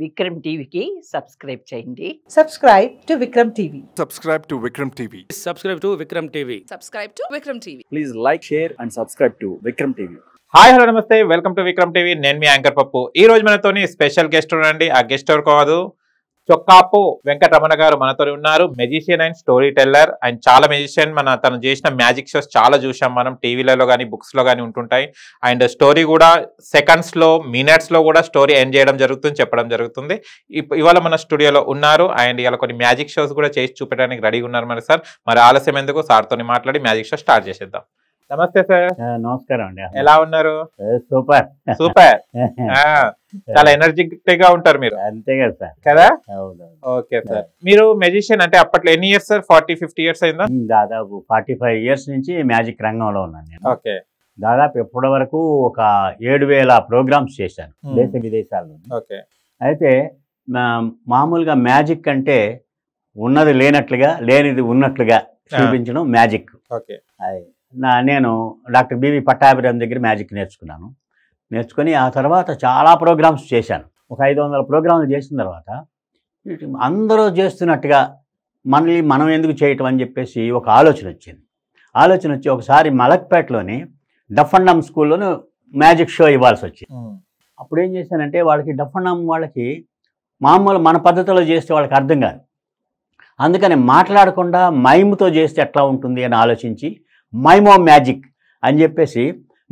విక్రమ్ టీవీకి సబ్స్క్రైబ్ చేయండి. Subscribe to Vikram TV. Subscribe to Vikram TV. Subscribe to Vikram TV. Subscribe to Vikram TV. Please like, share and subscribe to Vikram TV. Hi hello నమస్తే, welcome to Vikram TV. నేను మీ anchor పప్పు. ఈ రోజు మనతోని special guest ఉండండి. ఆ guest ఎవరు కాదు, చొక్కాపు వెంకటరమణ గారు మనతో ఉన్నారు. Magician and story teller. ఆయన చాలా మెజిషియన్. తను చేసిన మ్యాజిక్ షోస్ చాలా చూసాం మనం, టీవీలలో కానీ బుక్స్ లో కానీ ఉంటుంటాయి. అండ్ స్టోరీ కూడా సెకండ్స్ లో మినిట్స్ లో కూడా స్టోరీ ఎండ్ చేయడం జరుగుతుంది, చెప్పడం జరుగుతుంది. ఇవాళ మన స్టూడియోలో ఉన్నారు. అండ్ ఇవాళ కొన్ని మ్యాజిక్ షోస్ కూడా చేసి చూపించడానికి రెడీగా ఉన్నారు మరి సార్. మరి ఆలస్యం ఎందుకు, సార్తో మాట్లాడి మ్యాజిక్ షో స్టార్ట్ చేసేద్దాం. నమస్తే సార్. నమస్కారం అండి. ఎలా ఉన్నారు? Super super. చాలా ఎనర్జెటిక్ గా ఉంటారు మీరు. అంతే కదా సార్. కదా? Okay sir. మీరు మెజిషియన్ అంటే అప్పట్లో ఎన్ని ఇయర్స్ సార్? 40-50 ఇయర్స్ అయిందా? దాదాపు 45 ఇయర్స్ నుంచి మ్యాజిక్ రంగంలో ఉన్నాను నేను. ఓకే. దాదాపు ఇప్పటి వరకు ఒక 7,000 ప్రోగ్రామ్స్ చేశాను దేశ విదేశాల్లో. ఓకే. అయితే మామూలుగా మ్యాజిక్ అంటే ఉన్నది లేనట్లుగా, లేనిది ఉన్నట్లుగా చూపించడం మ్యాజిక్. ఓకే. నేను డాక్టర్ బివి పట్టాభిరామ్ దగ్గర మ్యాజిక్ నేర్చుకొని ఆ తర్వాత చాలా ప్రోగ్రామ్స్ చేశాను. ఒక 500 ప్రోగ్రాంలు చేసిన తర్వాత అందరూ చేస్తున్నట్టుగా మనం ఎందుకు చేయటం అని చెప్పేసి ఒక ఆలోచన వచ్చి ఒకసారి మలక్పేటలోని డఫ్ అండ్ డమ్ స్కూల్లోనూ మ్యాజిక్ షో ఇవ్వాల్సి వచ్చింది. అప్పుడు ఏం చేశానంటే వాళ్ళకి డఫ్ అండ్ డమ్ వాళ్ళకి మామూలు మన పద్ధతిలో చేస్తే వాళ్ళకి అర్థం కాదు. అందుకని మాట్లాడకుండా మైమ్తో చేస్తే ఎట్లా ఉంటుంది అని ఆలోచించి మైమో మ్యాజిక్ అని చెప్పేసి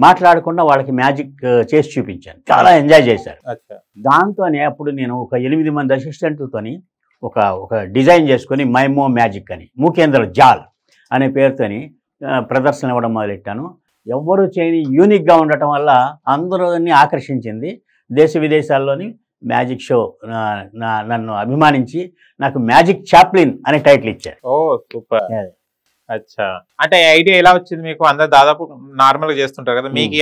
మాట్లాడకుండా వాళ్ళకి మ్యాజిక్ చేసి చూపించాను. చాలా ఎంజాయ్ చేశారు. దాంతోనే అప్పుడు నేను ఒక 8 మంది అసిస్టెంట్లతోని ఒక డిజైన్ చేసుకొని మైమో మ్యాజిక్ అని మూకేంద్ర జాల్ అనే పేరుతోని ప్రదర్శన ఇవ్వడం మొదలెట్టాను. ఎవ్వరూ చేయని యూనిక్గా ఉండటం వల్ల అందరిని ఆకర్షించింది. దేశ విదేశాల్లోని మ్యాజిక్ షో నన్ను అభిమానించి నాకు మ్యాజిక్ చాప్లిన్ అనే టైటిల్ ఇచ్చారు. ఓ సూపర్. అచ్చా. అంటే ఐడియా ఎలా వచ్చింది మీకు? అందరు దాదాపు నార్మల్ గా చేస్తుంటారు కదా, మీకు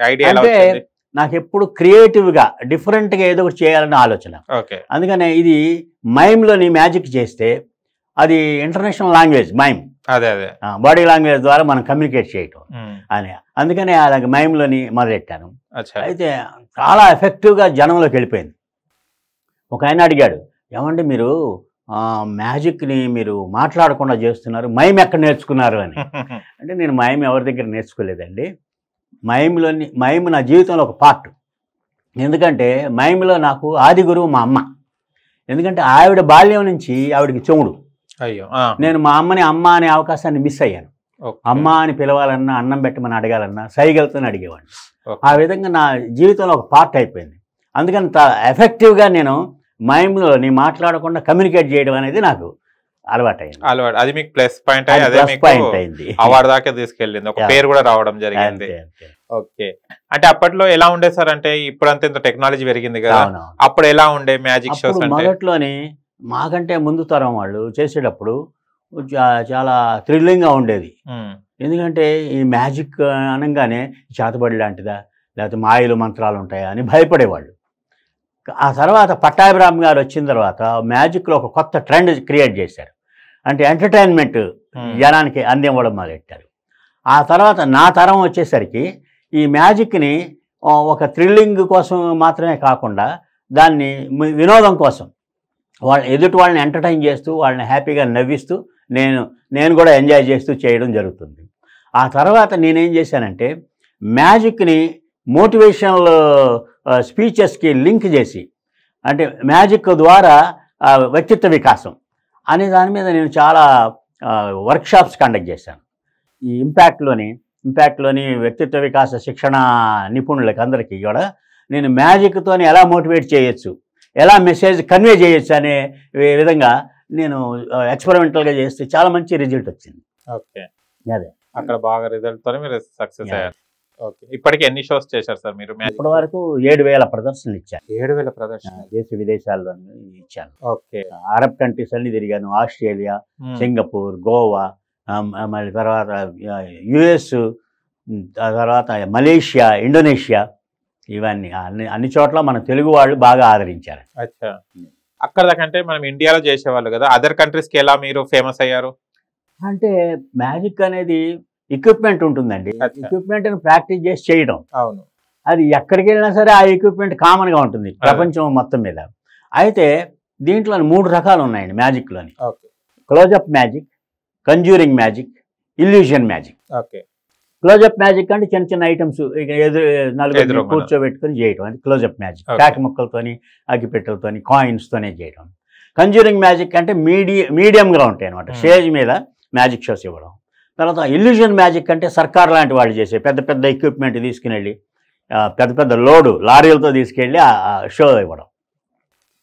ఐడియా ఎలా వచ్చింది? నాకు ఎప్పుడు క్రియేటివ్గా డిఫరెంట్గా ఏదో ఒకటి చేయాలన్న ఆలోచన. ఓకే. అందుకనే ఇది మైమ్లోని మ్యాజిక్ చేస్తే అది ఇంటర్నేషనల్ లాంగ్వేజ్ మైమ్. అదే బాడీ లాంగ్వేజ్ ద్వారా మనం కమ్యూనికేట్ చేయటం అని, అందుకనే అలాగే మైమ్లోని మొదలెట్టాను. అయితే చాలా ఎఫెక్టివ్గా జనంలోకి వెళ్ళిపోయింది. ఒక ఆయన అడిగాడు, ఏమంటే మీరు మ్యాజిక్ని మీరు మాట్లాడకుండా చేస్తున్నారు, మైమ్ ఎక్కడ నేర్చుకున్నారు అని. అంటే నేను మైమ్ ఎవరి దగ్గర నేర్చుకోలేదండి. మైమ్ నా జీవితంలో ఒక పార్ట్. ఎందుకంటే మైమ్లో నాకు ఆది గురువు మా అమ్మ. ఎందుకంటే ఆవిడ బాల్యం నుంచి ఆవిడకి చెవుడు. అయ్యో. నేను మా అమ్మని అమ్మ అనే అవకాశాన్ని మిస్ అయ్యాను. అమ్మ అని పిలవాలన్నా, అన్నం పెట్టమని అడగాలన్నా సైగలతో అడిగేవాడిని. ఆ విధంగా నా జీవితంలో ఒక పార్ట్ అయిపోయింది. అందుకని ఎఫెక్టివ్గా నేను మైమ్లోని మాట్లాడకుండా కమ్యూనికేట్ చేయడం అనేది నాకు అలవాటు. అది మీకు ప్లస్ పాయింట్ అయింది. అవార్డు దాకా తీసుకెళ్ళింది, ఒక పేరు కూడా రావడం జరిగింది. ఓకే. అంటే అప్పట్లో ఎలా ఉండే సార్? అంటే ఇప్పుడంతా ఇంత టెక్నాలజీ పెరిగింది కదా, అప్పుడు ఎలా ఉండే మ్యాజిక్ షోస్? మొదట్లోని మాకంటే ముందు తరం వాళ్ళు చేసేటప్పుడు చాలా థ్రిల్లింగ్గా ఉండేది. ఎందుకంటే ఈ మ్యాజిక్ అనగానే చేతబడి లాంటిదా, లేకపోతే మాయలు మంత్రాలు ఉంటాయా అని భయపడేవాళ్ళు. ఆ తర్వాత పట్టాభిరామ్ గారు వచ్చిన తర్వాత మ్యాజిక్లో ఒక కొత్త ట్రెండ్ క్రియేట్ చేశారు. అంటే ఎంటర్టైన్మెంట్ జనానికి అందివ్వడం మొదలెట్టారు. ఆ తర్వాత నా తరం వచ్చేసరికి ఈ మ్యాజిక్ని ఒక థ్రిల్లింగ్ కోసం మాత్రమే కాకుండా దాన్ని వినోదం కోసం ఎదుటి వాళ్ళని ఎంటర్టైన్ చేస్తూ వాళ్ళని హ్యాపీగా నవ్విస్తూ నేను కూడా ఎంజాయ్ చేస్తూ చేయడం జరుగుతుంది. ఆ తర్వాత నేనేం చేశానంటే మ్యాజిక్ని మోటివేషనల్ స్పీచెస్కి లింక్ చేసి, అంటే మ్యాజిక్ ద్వారా వ్యక్తిత్వ వికాసం అనే దాని మీద నేను చాలా వర్క్షాప్స్ కండక్ట్ చేశాను. ఈ ఇంపాక్ట్లోని వ్యక్తిత్వ వికాస శిక్షణ నిపుణులకి అందరికీ కూడా నేను మ్యాజిక్తో ఎలా మోటివేట్ చేయొచ్చు, ఎలా మెసేజ్ కన్వే చేయొచ్చు అనే విధంగా నేను ఎక్స్పెరిమెంటల్గా చేస్తే చాలా మంచి రిజల్ట్ వచ్చింది. ఓకే. అదే అక్కడ బాగా రిజల్ట్తో మీరు సక్సెస్ అయ్యారు. ఓకే. ఇప్పటికి ఎన్ని షోస్ చేశారు సార్ మీరు? ఇప్పటి వరకు 7,000 ప్రదర్శనలు ఇచ్చాను. 7,000 ప్రదర్శనలు దేశ విదేశాల్లో ఇచ్చాను. ఓకే. అరబ్ కంట్రీస్ అన్ని తిరిగాను. ఆస్ట్రేలియా, సింగపూర్, గోవా, మళ్ళీ తర్వాత యుఎస్, తర్వాత మలేషియా, ఇండోనేషియా, ఇవన్నీ అన్ని చోట్ల మన తెలుగు వాళ్ళు బాగా ఆదరించారు. అచ్చా. అక్కడ దాకంటే మనం ఇండియాలో చేసేవాళ్ళు కదా, అదర్ కంట్రీస్కి ఎలా మీరు ఫేమస్ అయ్యారు? అంటే మ్యాజిక్ అనేది ఎక్విప్మెంట్ ఉంటుందండి. ఎక్విప్మెంట్ని ప్రాక్టీస్ చేసి చేయడం. అవును. అది ఎక్కడికి వెళ్ళినా సరే ఆ ఎక్విప్మెంట్ కామన్గా ఉంటుంది ప్రపంచం మొత్తం మీద. అయితే దీంట్లో 3 రకాలు ఉన్నాయండి మ్యాజిక్లోని. Okay close up magic, conjuring magic, illusion magic. Okay close up magic అంటే చిన్న చిన్న ఐటమ్స్ నలుగురు ఎదురు కూర్చోబెట్టుకొని చేయటం, అది క్లోజప్ మ్యాజిక్. Okay. కాకి ముక్కలతోని, అగ్గిపెట్టెలతోని, కాయిన్స్తోనే చేయటం. కంజ్యూరింగ్ మ్యాజిక్ అంటే మీడియంగా ఉంటాయి అనమాట, స్టేజ్ మీద మ్యాజిక్ షోస్ ఇవ్వడం. తర్వాత ఇల్యూషన్ మ్యాజిక్ అంటే సర్కార్ లాంటి వాళ్ళు చేసే పెద్ద పెద్ద ఎక్విప్మెంట్ తీసుకుని వెళ్ళి పెద్ద పెద్ద లోడు లారీలతో తీసుకెళ్ళి ఆ షో ఇవ్వడం.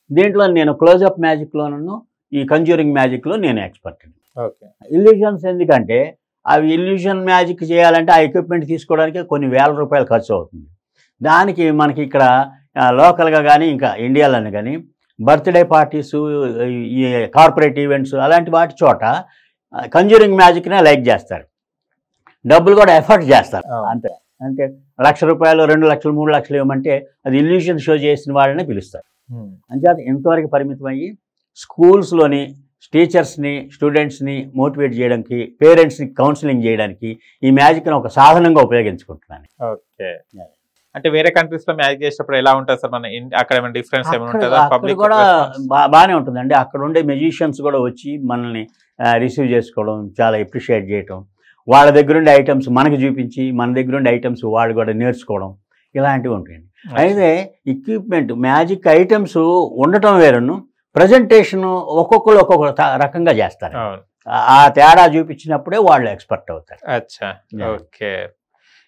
దీంట్లో నేను క్లోజప్ మ్యాజిక్లోనూ ఈ కంజ్యూరింగ్ మ్యాజిక్లో నేను ఎక్స్పర్ట్. ఓకే ఇల్యూషన్స్ ఎందుకంటే అవి ఇల్యూషన్ మ్యాజిక్ చేయాలంటే ఆ ఎక్విప్మెంట్ తీసుకోవడానికి కొన్ని వేల రూపాయలు ఖర్చు అవుతుంది. దానికి మనకి ఇక్కడ లోకల్గా కానీ ఇంకా ఇండియాలోనే కానీ బర్త్డే పార్టీస్, ఈ కార్పొరేట్ ఈవెంట్స్ అలాంటి వాటి చోట కంజ్యూరింగ్ మ్యాజిక్నే లైక్ చేస్తారు, డబ్బులు కూడా ఎఫర్ట్ చేస్తారు. అంతే అంటే ₹1,00,000, 2,00,000, 3,00,000 ఇవ్వమంటే అది ఇల్యూషన్ షో చేసిన వాళ్ళనే పిలుస్తారు. అంచేత ఇంతవరకు పరిమితం అయ్యి స్కూల్స్లోని టీచర్స్ని, స్టూడెంట్స్ని మోటివేట్ చేయడానికి, పేరెంట్స్ని కౌన్సిలింగ్ చేయడానికి ఈ మ్యాజిక్ని ఒక సాధనంగా ఉపయోగించుకుంటున్నాను. ఓకే అంటే వేరే కంట్రీస్ లో మ్యాజిక్ చేసేటప్పుడు ఎలా ఉంటుంది సార్? మన అక్కడ ఏమైనా డిఫరెన్స్ ఏమైనా ఉంటుందా? అక్కడ పబ్లిక్ కూడా బాగానే ఉంటుందండి. అక్కడ ఉండే మ్యూజిషియన్స్ కూడా వచ్చి మనల్ని రిసీవ్ చేసుకోవడం, చాలా ఎప్రిషియేట్ చేయటం, వాళ్ళ దగ్గర ఉండే ఐటమ్స్ మనకు చూపించి మన దగ్గర ఉండే ఐటమ్స్ వాళ్ళు కూడా నేర్చుకోవడం, ఇలాంటివి ఉంటాయండి. అయితే ఎక్విప్మెంట్ మ్యాజిక్ ఐటమ్స్ ఉండటం వేరును, ప్రజెంటేషన్ ఒక్కొక్కరు ఒక్కొక్క రకంగా చేస్తారు. ఆ తేడా చూపించినప్పుడే వాళ్ళు ఎక్స్పర్ట్ అవుతారు. అచ్చా ఓకే.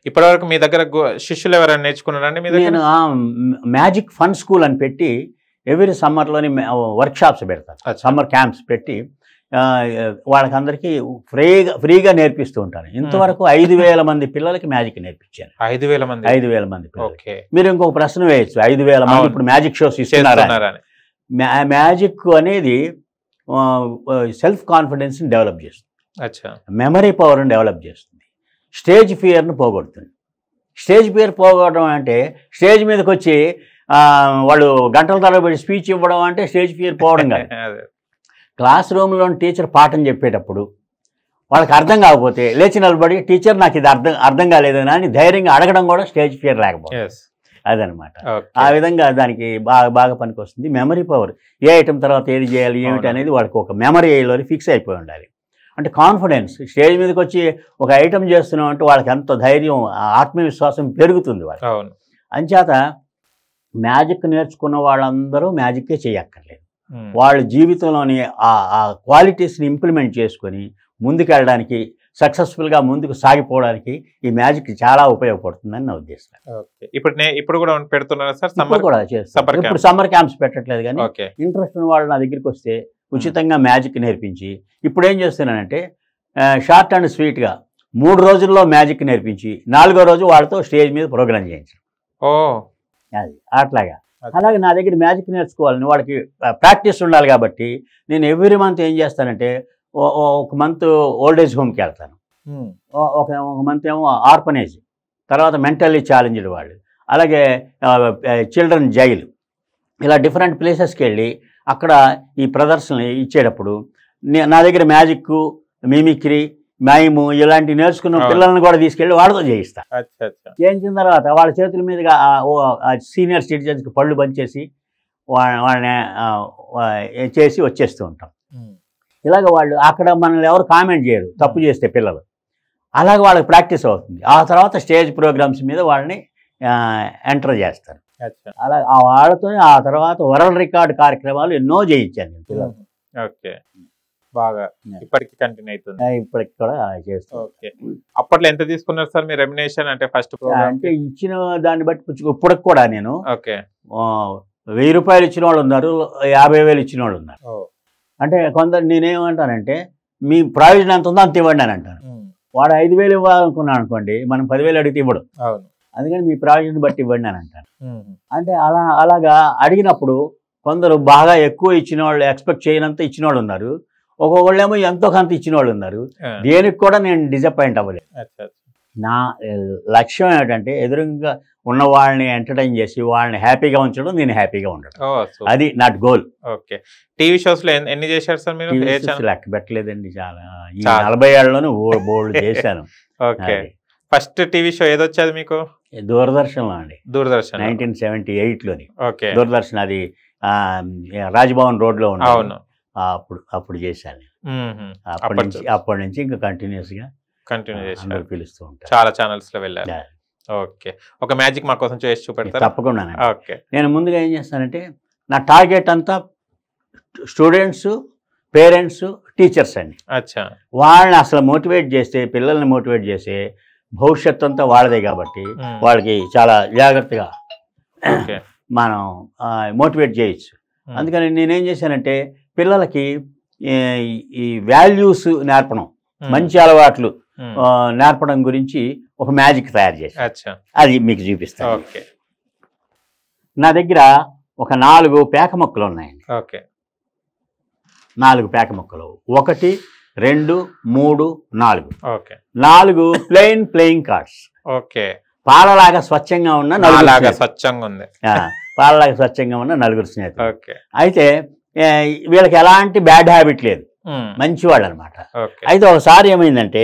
ఇప్పటివరకు మీ దగ్గర శిష్యులు ఎవరైనా నేర్చుకున్నారండి మీ దగ్గర? నేను మ్యాజిక్ ఫన్ స్కూల్ అని పెట్టి ఎవ్రీ సమ్మర్లోని వర్క్షాప్స్ పెడతాను, సమ్మర్ క్యాంప్స్ పెట్టి వాళ్ళకందరికీ ఫ్రీగా నేర్పిస్తూ ఉంటాను. ఇంతవరకు 5,000 మంది పిల్లలకి మ్యాజిక్ నేర్పించాను. 5,000 మంది పిల్లలకి. మీరు ఇంకొక ప్రశ్న వేయచ్చు, 5,000 మంది ఇప్పుడు మ్యాజిక్ షోస్ ఇస్తున్నారా? మ్యాజిక్ అనేది సెల్ఫ్ కాన్ఫిడెన్స్ని డెవలప్ చేస్తుంది, మెమరీ పవర్ని డెవలప్ చేస్తుంది, స్టేజ్ ఫియర్ను పోగొడుతుంది. స్టేజ్ ఫియర్ పోగొట్టడం అంటే స్టేజ్ మీదకి వచ్చి వాళ్ళు గంటల తరబడి స్పీచ్ ఇవ్వడం అంటే స్టేజ్ ఫియర్ పోవడం కాదు. క్లాస్ రూమ్లో టీచర్ పాఠం చెప్పేటప్పుడు వాళ్ళకి అర్థం కాకపోతే లేచి నిలబడి టీచర్ నాకు ఇది అర్థం కాలేదని అని ధైర్యంగా అడగడం కూడా స్టేజ్ ఫియర్ లేకపోతే అదనమాట. ఆ విధంగా దానికి బాగా పనికి వస్తుంది. మెమరీ పవర్, ఏ ఐటమ్ తర్వాత ఏది చేయాలి ఏమిటి అనేది వాళ్ళకి ఒక మెమరీలోని ఫిక్స్ అయిపోయి ఉండాలి. అంటే కాన్ఫిడెన్స్, స్టేజ్ మీదకి వచ్చి ఒక ఐటమ్ చేస్తున్నాం అంటే వాళ్ళకి ఎంత ధైర్యం, ఆత్మవిశ్వాసం పెరుగుతుంది వాళ్ళకి. అంచేత మ్యాజిక్ నేర్చుకున్న వాళ్ళందరూ మ్యాజిక్కే చేయక్కర్లేదు, వాళ్ళ జీవితంలోని ఆ క్వాలిటీస్ని ఇంప్లిమెంట్ చేసుకొని ముందుకెళ్ళడానికి, సక్సెస్ఫుల్గా ముందుకు సాగిపోవడానికి ఈ మ్యాజిక్ చాలా ఉపయోగపడుతుందని నా ఉద్దేశం. ఇప్పుడు కూడా పెడుతున్నారు సార్? కూడా చేస్తాను. ఇప్పుడు సమ్మర్ క్యాంప్స్ పెట్టట్లేదు, కానీ ఇంట్రెస్ట్ ఉన్న వాళ్ళు నా దగ్గరికి వస్తే ఉచితంగా మ్యాజిక్ నేర్పించి, ఇప్పుడు ఏం చేస్తున్నానంటే షార్ట్ అండ్ స్వీట్గా 3 రోజుల్లో మ్యాజిక్ నేర్పించి 4వ రోజు వాళ్ళతో స్టేజ్ మీద ప్రోగ్రామ్ చేయించాను. అది అట్లాగా. అలాగే నా దగ్గర మ్యాజిక్ నేర్చుకోవాలని వాళ్ళకి ప్రాక్టీస్ ఉండాలి కాబట్టి నేను ఎవ్రీ మంత్ ఏం చేస్తానంటే ఒక మంత్ ఓల్డ్ ఏజ్ హోమ్కి వెళ్తాను, ఒక మంత్ ఏమో ఆర్ఫనేజ్, తర్వాత మెంటల్లీ ఛాలెంజ్డ్ వాళ్ళు, అలాగే చిల్డ్రన్ జైలు, ఇలా డిఫరెంట్ ప్లేసెస్కి వెళ్ళి అక్కడ ఈ ప్రదర్శనలు ఇచ్చేటప్పుడు నా దగ్గర మ్యాజిక్, మిమిక్రీ, మైము ఇలాంటివి నేర్చుకున్న పిల్లల్ని కూడా తీసుకెళ్ళి వాళ్ళతో చేయిస్తా. చేయించిన తర్వాత వాళ్ళ చేతుల మీదుగా సీనియర్ సిటిజన్స్కి పళ్ళు పంచేసి వాళ్ళని చేసి వచ్చేస్తూ ఉంటాం. ఇలాగ వాళ్ళు అక్కడ మనల్ని ఎవరు కామెంట్ చేయరు తప్పు చేస్తే పిల్లలు, అలాగే వాళ్ళకి ప్రాక్టీస్ అవుతుంది. ఆ తర్వాత స్టేజ్ ప్రోగ్రామ్స్ మీద వాళ్ళని ఎంటర్ చేస్తారు. అలా వాళ్ళతో ఆ తర్వాత వరల్డ్ రికార్డ్ కార్యక్రమాలు ఎన్నో చేయించాను నేను పిల్లలు. ఓకే, బాగా ఇప్పటికి కంటిన్యూ అవుతుంది. ఇప్పటికి కూడా చేస్తాను. ఓకే, అప్పట్లో ఎంత తీసుకున్నారు సార్ మీ రెమ్యునేషన్? అంటే ఫస్ట్ అంటే ఇచ్చిన దాన్ని బట్టి ఇప్పటికి కూడా నేను ఓకే 1,000 రూపాయలు ఇచ్చిన వాళ్ళు ఉన్నారు, 50,000 ఇచ్చిన వాళ్ళు ఉన్నారు. అంటే కొందరు నేనేమంటానంటే మీ ప్రావిజన్ ఎంత ఉందో అంత ఇవ్వండి అని అంటాను. వాడు 5,000 ఇవ్వాలనుకున్నాను అనుకోండి, మనం 10,000 అడిగితే ఇవ్వడు, అందుకని మీ ప్రావిజన్ బట్టి ఇవ్వండి అని అంటాను. అంటే అలాగా అడిగినప్పుడు కొందరు బాగా ఎక్కువ ఇచ్చిన వాళ్ళు, ఎక్స్పెక్ట్ చేయనంత ఇచ్చిన వాళ్ళు ఉన్నారు, ఒక్కొక్కళ్ళేమో ఎంతో కొంత ఇచ్చిన వాళ్ళు ఉన్నారు. దేనికి కూడా నేను డిసప్పాయింట్ అవ్వలేదు. నా లక్ష్యం ఏమిటంటే ఎదురుగా ఉన్న వాళ్ళని ఎంటర్టైన్ చేసి వాళ్ళని హ్యాపీగా ఉంచడం, నేను హ్యాపీగా ఉండడం, అది నా గోల్. ఓకే, టీవీ షోస్ లో ఎన్ని చేశారు సార్ మీరు? లెక్క పెట్టలేదండి, చాలా. ఈ 40 ఏళ్లలోనూ బోల్డ్ చేశాను. ఓకే, ఫస్ట్ టీవీ షో ఏదొచ్చేది మీకు? దూరదర్శన్లో అండి, దూరదర్శన్ 1978లోని. ఓకే, దూరదర్శన్ అది రాజ్భవన్ రోడ్లో ఉండేది. అవును. అప్పుడు చేశాను. మ్మ్. అప్పటి నుంచి ఇంకా కంటిన్యూస్గా కంటిన్యూ చేశారు. అందరూ పిలుస్తూ ఉంటారు. చాలా ఛానల్స్ లో వెళ్ళారు. Yeah. ఓకే, ఒక మ్యాజిక్ మా కోసం చేసి చూపెడతారు? తప్పకుండా. ఓకే. నేను ముందుగా ఏం చేస్తానంటే నా టార్గెట్ అంతా స్టూడెంట్స్, పేరెంట్స్, టీచర్స్ అండి. అచ్చా. వాళ్ళని అసలు మోటివేట్ చేస్తే, పిల్లల్ని మోటివేట్ చేస్తే భవిష్యత్తు అంతా వాళ్ళదే కాబట్టి వాళ్ళకి చాలా జాగ్రత్తగా ఓకే. మనం మోటివేట్ చేయొచ్చు. అందుకని నేనేం చేశానంటే పిల్లలకి ఈ వాల్యూస్ నేర్పడం, మంచి అలవాట్లు నేర్పడం గురించి ఒక మ్యాజిక్ తయారు చేశాను. అచ్చా. అది మీకు చూపిస్తాను. ఓకే. నా దగ్గర ఒక 4 పేక మొక్కలు ఉన్నాయండి. ఓకే. 4 పేక మొక్కలు, 1, 2, 3, 4. ఓకే. 4 playing cards. ఓకే. పాలలాగా స్వచ్ఛంగా ఉన్న నాలాగా స్వచ్ఛంగా ఉంది. పాలలాగా స్వచ్ఛంగా ఉన్న 4 స్నేహితులు. ఓకే. అయితే వీళ్ళకి ఎలాంటి బ్యాడ్ హ్యాబిట్ లేదు, మంచివాళ్ళు అనమాట. ఓకే. అయితే ఒకసారి ఏమైందంటే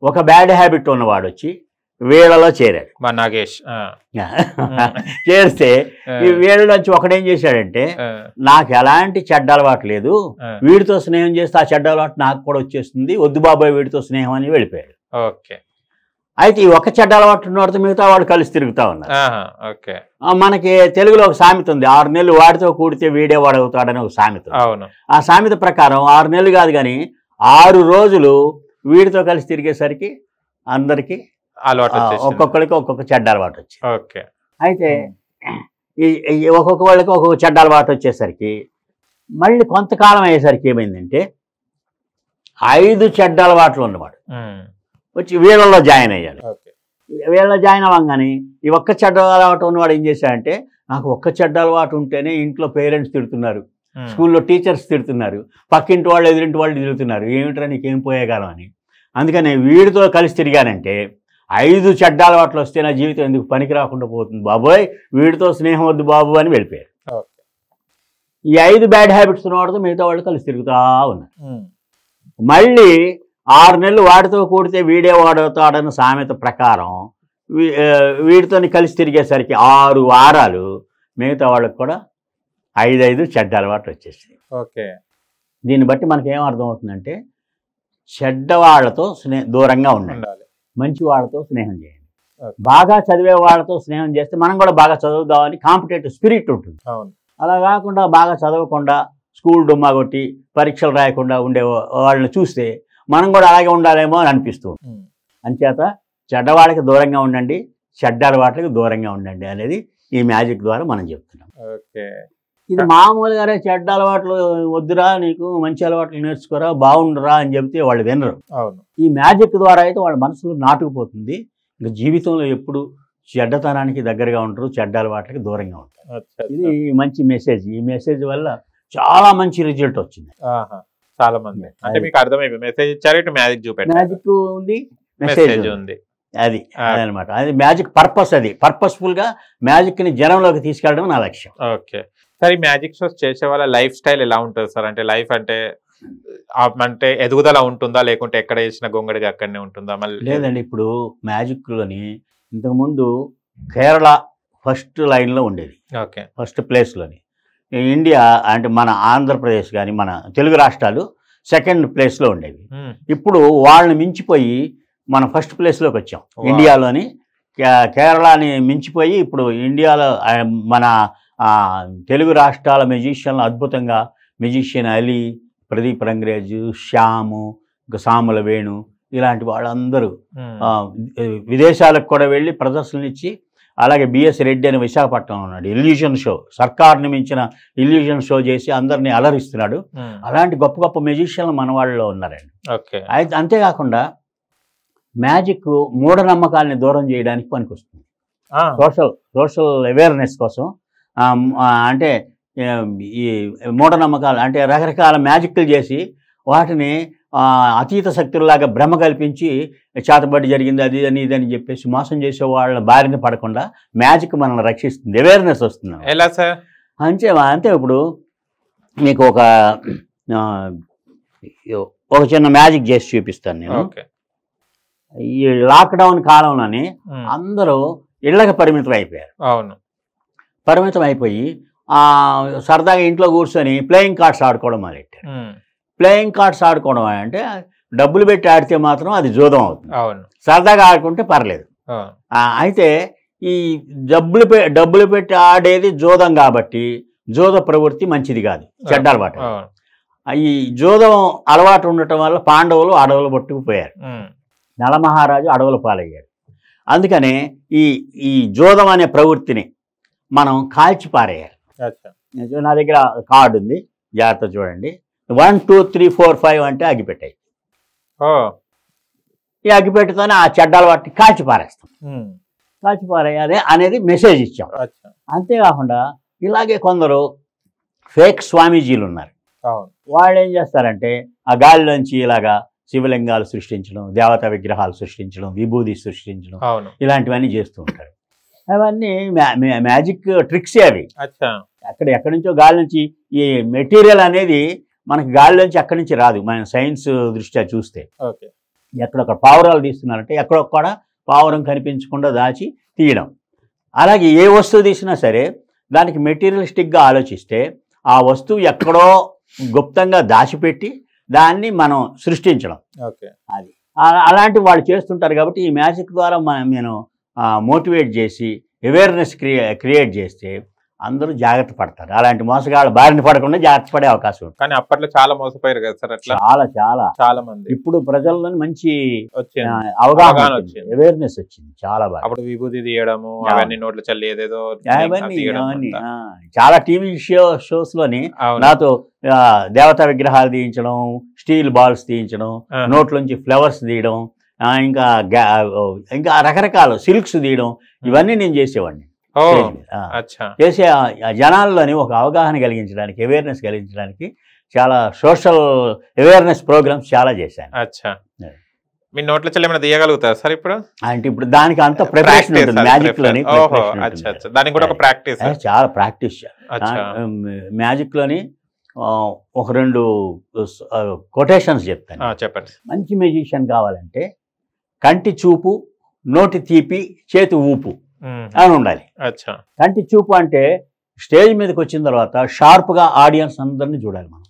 ఒక బ్యాడ్ హ్యాబిట్ ఉన్నవాడు వచ్చి వీళ్ళలో చేరాడు. మా నాగేష్. చేరితే ఈ వీళ్ళలోంచి ఒకడేం చేశాడంటే నాకు ఎలాంటి చెడ్డ అలవాటు లేదు, వీడితో స్నేహం చేస్తే ఆ చెడ్డ అలవాటు నాకు కూడా వచ్చేస్తుంది, వద్దు బాబాయ్ వీడితో స్నేహం అని వెళ్ళిపోయాడు. ఓకే. అయితే ఈ ఒక్క చెడ్డ అలవాటు ఉన్నవాడితో మిగతా వాడు కలిసి తిరుగుతా ఉన్నారు. ఓకే. మనకి తెలుగులో ఒక సామెత ఉంది, 6 నెలలు వాడితో కూడితే వీడే వాడవుతాడని ఒక సామెత. అవును. ఆ సామెత ప్రకారం 6 నెలలు కాదు కానీ 6 రోజులు వీడితో కలిసి తిరిగేసరికి అందరికీ అలవాటు, ఒక్కొక్కరికి ఒక్కొక్క చెడ్డ అలవాటు వచ్చింది. ఓకే. అయితే ఈ ఒక్కొక్క వాళ్ళకి ఒక్కొక్క చెడ్డ అలవాటు వచ్చేసరికి మళ్ళీ కొంతకాలం అయ్యేసరికి ఏమైందంటే 5 చెడ్డ అలవాట్లు ఉన్నవాడు వచ్చి వీళ్ళలో జాయిన్ అయ్యాడు. వీళ్ళలో జాయిన్ అవ్వగానే ఈ ఒక్క చెడ్డ అలవాటు ఉన్నవాడు ఏం చేశాడంటే నాకు ఒక్క చెడ్డ అలవాటు ఉంటేనే ఇంట్లో పేరెంట్స్ తిడుతున్నారు, స్కూల్లో టీచర్స్ తిడుతున్నారు, పక్కింటి వాళ్ళు ఎదురింటి వాళ్ళు తిరుగుతున్నారు, ఏమిట్రా నీకేం పోయేగాలం అని. అందుకని వీడితో కలిసి తిరిగానంటే 5 చెడ్డ అలవాట్లు వస్తే నా జీవితం ఎందుకు పనికి రాకుండా పోతుంది బాబోయ్, వీడితో స్నేహం వద్దు బాబు అని వెళ్ళిపోయారు. ఈ 5 బ్యాడ్ హ్యాబిట్స్ ఉన్నవాడితో మిగతా వాళ్ళు కలిసి తిరుగుతూ ఉన్నారు. మళ్ళీ 6 నెలలు వాడితో కూడితే వీడే వాడవుతాడన్న సామెత ప్రకారం వీడితో కలిసి తిరిగేసరికి 6 వారాలు మిగతా వాళ్ళకి కూడా 5 చెడ్డ అలవాట్లు వచ్చేసాయి. ఓకే. దీన్ని బట్టి మనకి ఏం అర్థం అవుతుందంటే చెడ్డ వాళ్ళతో దూరంగా ఉండాలి, మంచి వాళ్ళతో స్నేహం చేయండి. బాగా చదివే వాళ్ళతో స్నేహం చేస్తే మనం కూడా బాగా చదువుదామని కాంపిటేటివ్ స్పిరిట్ ఉంటుంది. అలా కాకుండా బాగా చదవకుండా స్కూల్ డుమ్మా కొట్టి పరీక్షలు రాయకుండా ఉండే వాళ్ళని చూస్తే మనం కూడా అలాగే ఉండాలేమో అని అనిపిస్తూ ఉంటుంది. అంచేత చెడ్డవాళ్ళకి దూరంగా ఉండండి, చెడ్డ అలవాట్లకి దూరంగా ఉండండి అనేది ఈ మ్యాజిక్ ద్వారా మనం చెప్తున్నాం. ఇది మామూలుగానే చెడ్డ అలవాట్లు వద్దురా, నీకు మంచి అలవాట్లు నేర్చుకోరా, బాగుండరా అని చెప్తే వాళ్ళు వినరు. ఈ మ్యాజిక్ ద్వారా అయితే వాళ్ళ మనసులో నాటుకుపోతుంది. ఇంకా జీవితంలో ఎప్పుడు చెడ్డతనానికి దగ్గరగా ఉంటారు, చెడ్డ అలవాట్లకి దూరంగా ఉంటారు. ఇది మంచి మెసేజ్. ఈ మెసేజ్ వల్ల చాలా మంచి రిజల్ట్ వచ్చింది. చాలా మంది అంటే మీకు అర్థమైపోయి మెసేజ్ ఇచ్చారు, ఇటు మ్యాజిక్ చూపెట్టారు, మ్యాజిక్ ఉంది, మెసేజ్ ఉంది. అది అదనమాట. అది మ్యాజిక్ పర్పస్. అది పర్పస్ఫుల్ గా మ్యాజిక్ ని జనంలోకి తీసుకెళ్ళడం నా లక్ష్యం. ఓకే సార్, ఈ మ్యాజిక్ షోస్ చేసే వాళ్ళ లైఫ్ స్టైల్ ఎలా ఉంటుంది సార్? అంటే లైఫ్ అంటే ఎదుగుదల ఉంటుందా, లేకుంటే ఎక్కడ వేసిన గొంగడిగా అక్కడనే ఉంటుందా? మళ్ళీ లేదండి, ఇప్పుడు మ్యాజిక్ లోని ఇంతకుముందు కేరళ ఫస్ట్ లైన్ లో ఉండేది, ఓకే, ఫస్ట్ ప్లేస్ లోని. ఇండియా అంటే మన ఆంధ్రప్రదేశ్ కానీ మన తెలుగు రాష్ట్రాలు సెకండ్ ప్లేస్ లో ఉండేవి. ఇప్పుడు వాళ్ళని మించిపోయి మన ఫస్ట్ ప్లేస్లోకి వచ్చాం. ఇండియాలోని కేరళని మించిపోయి ఇప్పుడు ఇండియాలో మన తెలుగు రాష్ట్రాల మెజిషియన్లు అద్భుతంగా మెజిషియన్ అలీ, ప్రదీప్ రంగరేజు, శ్యాము, సాముల వేణు ఇలాంటి వాళ్ళందరూ విదేశాలకు కూడా వెళ్ళి ప్రదర్శనలు ఇచ్చి, అలాగే బిఎస్ రెడ్డి అని విశాఖపట్నంలో ఉన్నాడు, ఇల్యూజన్ షో, సర్కార్ని మించిన ఇల్యూజన్ షో చేసి అందరినీ అలరిస్తున్నాడు. అలాంటి గొప్ప గొప్ప మెజిషియన్లు మన వాళ్ళలో ఉన్నారండి. అయితే అంతేకాకుండా మ్యాజిక్ మూఢనమ్మకాలని దూరం చేయడానికి పనికొస్తుంది. సోషల్ అవేర్నెస్ కోసం. అంటే ఈ మూఢనమ్మకాలు అంటే రకరకాల మ్యాజిక్లు చేసి వాటిని అతీత శక్తుల్లాగా భ్రమ కల్పించి చేతబడి జరిగింది అది అని ఇదని చెప్పేసి మోసం చేసే వాళ్ళ బారిన పడకుండా మ్యాజిక్ మనల్ని రక్షిస్తుంది, అవేర్నెస్ వస్తుంది. ఎలా సార్? అంతే ఇప్పుడు మీకు ఒక చిన్న మ్యాజిక్ చేసి చూపిస్తాను నేను. ఈ లాక్డౌన్ కాలంలోని అందరూ ఇళ్లకు పరిమితం అయిపోయారు. అవును, పరిమితం అయిపోయి సరదాగా ఇంట్లో కూర్చొని ప్లేయింగ్ కార్డ్స్ ఆడుకోవడం మొదలెట్టారు. ప్లేయింగ్ కార్డ్స్ ఆడుకోవడం అంటే డబ్బులు పెట్టి ఆడితే మాత్రం అది జూదం అవుతుంది. సరదాగా ఆడుకుంటే పర్లేదు. అయితే ఈ డబ్బులు పెట్టి ఆడేది జూదం కాబట్టి జూద ప్రవృత్తి మంచిది కాదు, చెడ్డ అలవాటు. ఈ జూదం అలవాటు ఉండటం వల్ల పాండవులు అడవులు పట్టుకుపోయారు, నలమహారాజు అడవుల పాలయ్యాడు. అందుకనే ఈ జూదం అనే ప్రవృత్తిని మనం కాల్చి పారేయాలి. నా దగ్గర కార్డు ఉంది, జాగ్రత్త చూడండి. 1 2 3 4 5 అంటే అగ్గిపెట్టాయి. ఈ అగ్గిపెట్టుతోనే ఆ చెడ్డ అలవాటుని కాల్చి పారేస్తాం. కాల్చి పారేయాలి అనేది మెసేజ్ ఇచ్చాం. అంతేకాకుండా ఇలాగే కొందరు ఫేక్ స్వామీజీలు ఉన్నారు. వాళ్ళు ఏం చేస్తారంటే ఆ గాలిలోంచి ఇలాగా శివలింగాలు సృష్టించడం, దేవతా విగ్రహాలు సృష్టించడం, విభూది సృష్టించడం, ఇలాంటివన్నీ చేస్తూ ఉంటారు. అవన్నీ మ్యాజిక్ ట్రిక్సే అవి. ఎక్కడి నుంచో గాలి నుంచి ఈ మెటీరియల్ అనేది మనకి గాలిలోంచి అక్కడి నుంచి రాదు. మన సైన్స్ దృష్ట్యా చూస్తే ఎక్కడొక్కడ పావురాలు తీస్తున్నారంటే ఎక్కడొక్కడ పావురం కనిపించకుండా దాచి తీయడం. అలాగే ఏ వస్తువు తీసినా సరే దానికి మెటీరియలిస్టిక్గా ఆలోచిస్తే ఆ వస్తువు ఎక్కడో గుప్తంగా దాచిపెట్టి దాన్ని మనం సృష్టించడం. అది అలాంటి వాళ్ళు చేస్తుంటారు. కాబట్టి ఈ మ్యాజిక్ ద్వారా నేను మోటివేట్ చేసి అవేర్నెస్ క్రియేట్ చేస్తే అందరూ జాగ్రత్త పడతారు. అలాంటి మోసగాళ్ళ బారిన పడకుండా జాగ్రత్త పడే అవకాశం ఉంటుంది. కానీ అప్పట్లో చాలా మోసపోయారు కదా సార్, అట్లా చాలా మంది. ఇప్పుడు ప్రజల్లో మంచి అవగాహన వచ్చింది, అవేర్నెస్ వచ్చింది చాలా బాగా. అప్పుడు విభూతి తీయడము, అవన్నీ నోట్లు చల్లి ఏదేదో అవన్నీ చాలా టీవీ షోస్ లోని నాతో దేవతా విగ్రహాలు తీయించడం, స్టీల్ బాల్స్ తీయించడం, నోట్లోంచి ఫ్లవర్స్ తీయడం, ఇంకా రకరకాల సిల్క్స్ తీయడం, ఇవన్నీ నేను చేసేవాడిని. చేసే జనాల్లోని ఒక అవగాహన కలిగించడానికి, అవేర్నెస్ కలిగించడానికి చాలా సోషల్ అవేర్నెస్ ప్రోగ్రామ్స్ చాలా చేశాను. మీ నోట్ల చెల్లి ఏమైనా తీయగలుగుతారు సార్ ఇప్పుడు? అంటే ఇప్పుడు దానికి అంత ప్రిపరేషన్ ఉంటుంది మ్యాజిక్ లోని. దానికి కూడా ఒక ప్రాక్టీస్, చాలా ప్రాక్టీస్. మ్యాజిక్ లోని ఒక 2 కొటేషన్స్ చెప్తాను, చెప్పండి. మంచి మ్యూజిషియన్ కావాలంటే కంటి చూపు, నోటి తీపి, చేతి ఊపు అని ఉండాలి. కంటి చూపు అంటే స్టేజ్ మీదకి వచ్చిన తర్వాత షార్ప్గా ఆడియన్స్ అందరినీ చూడాలి మనం.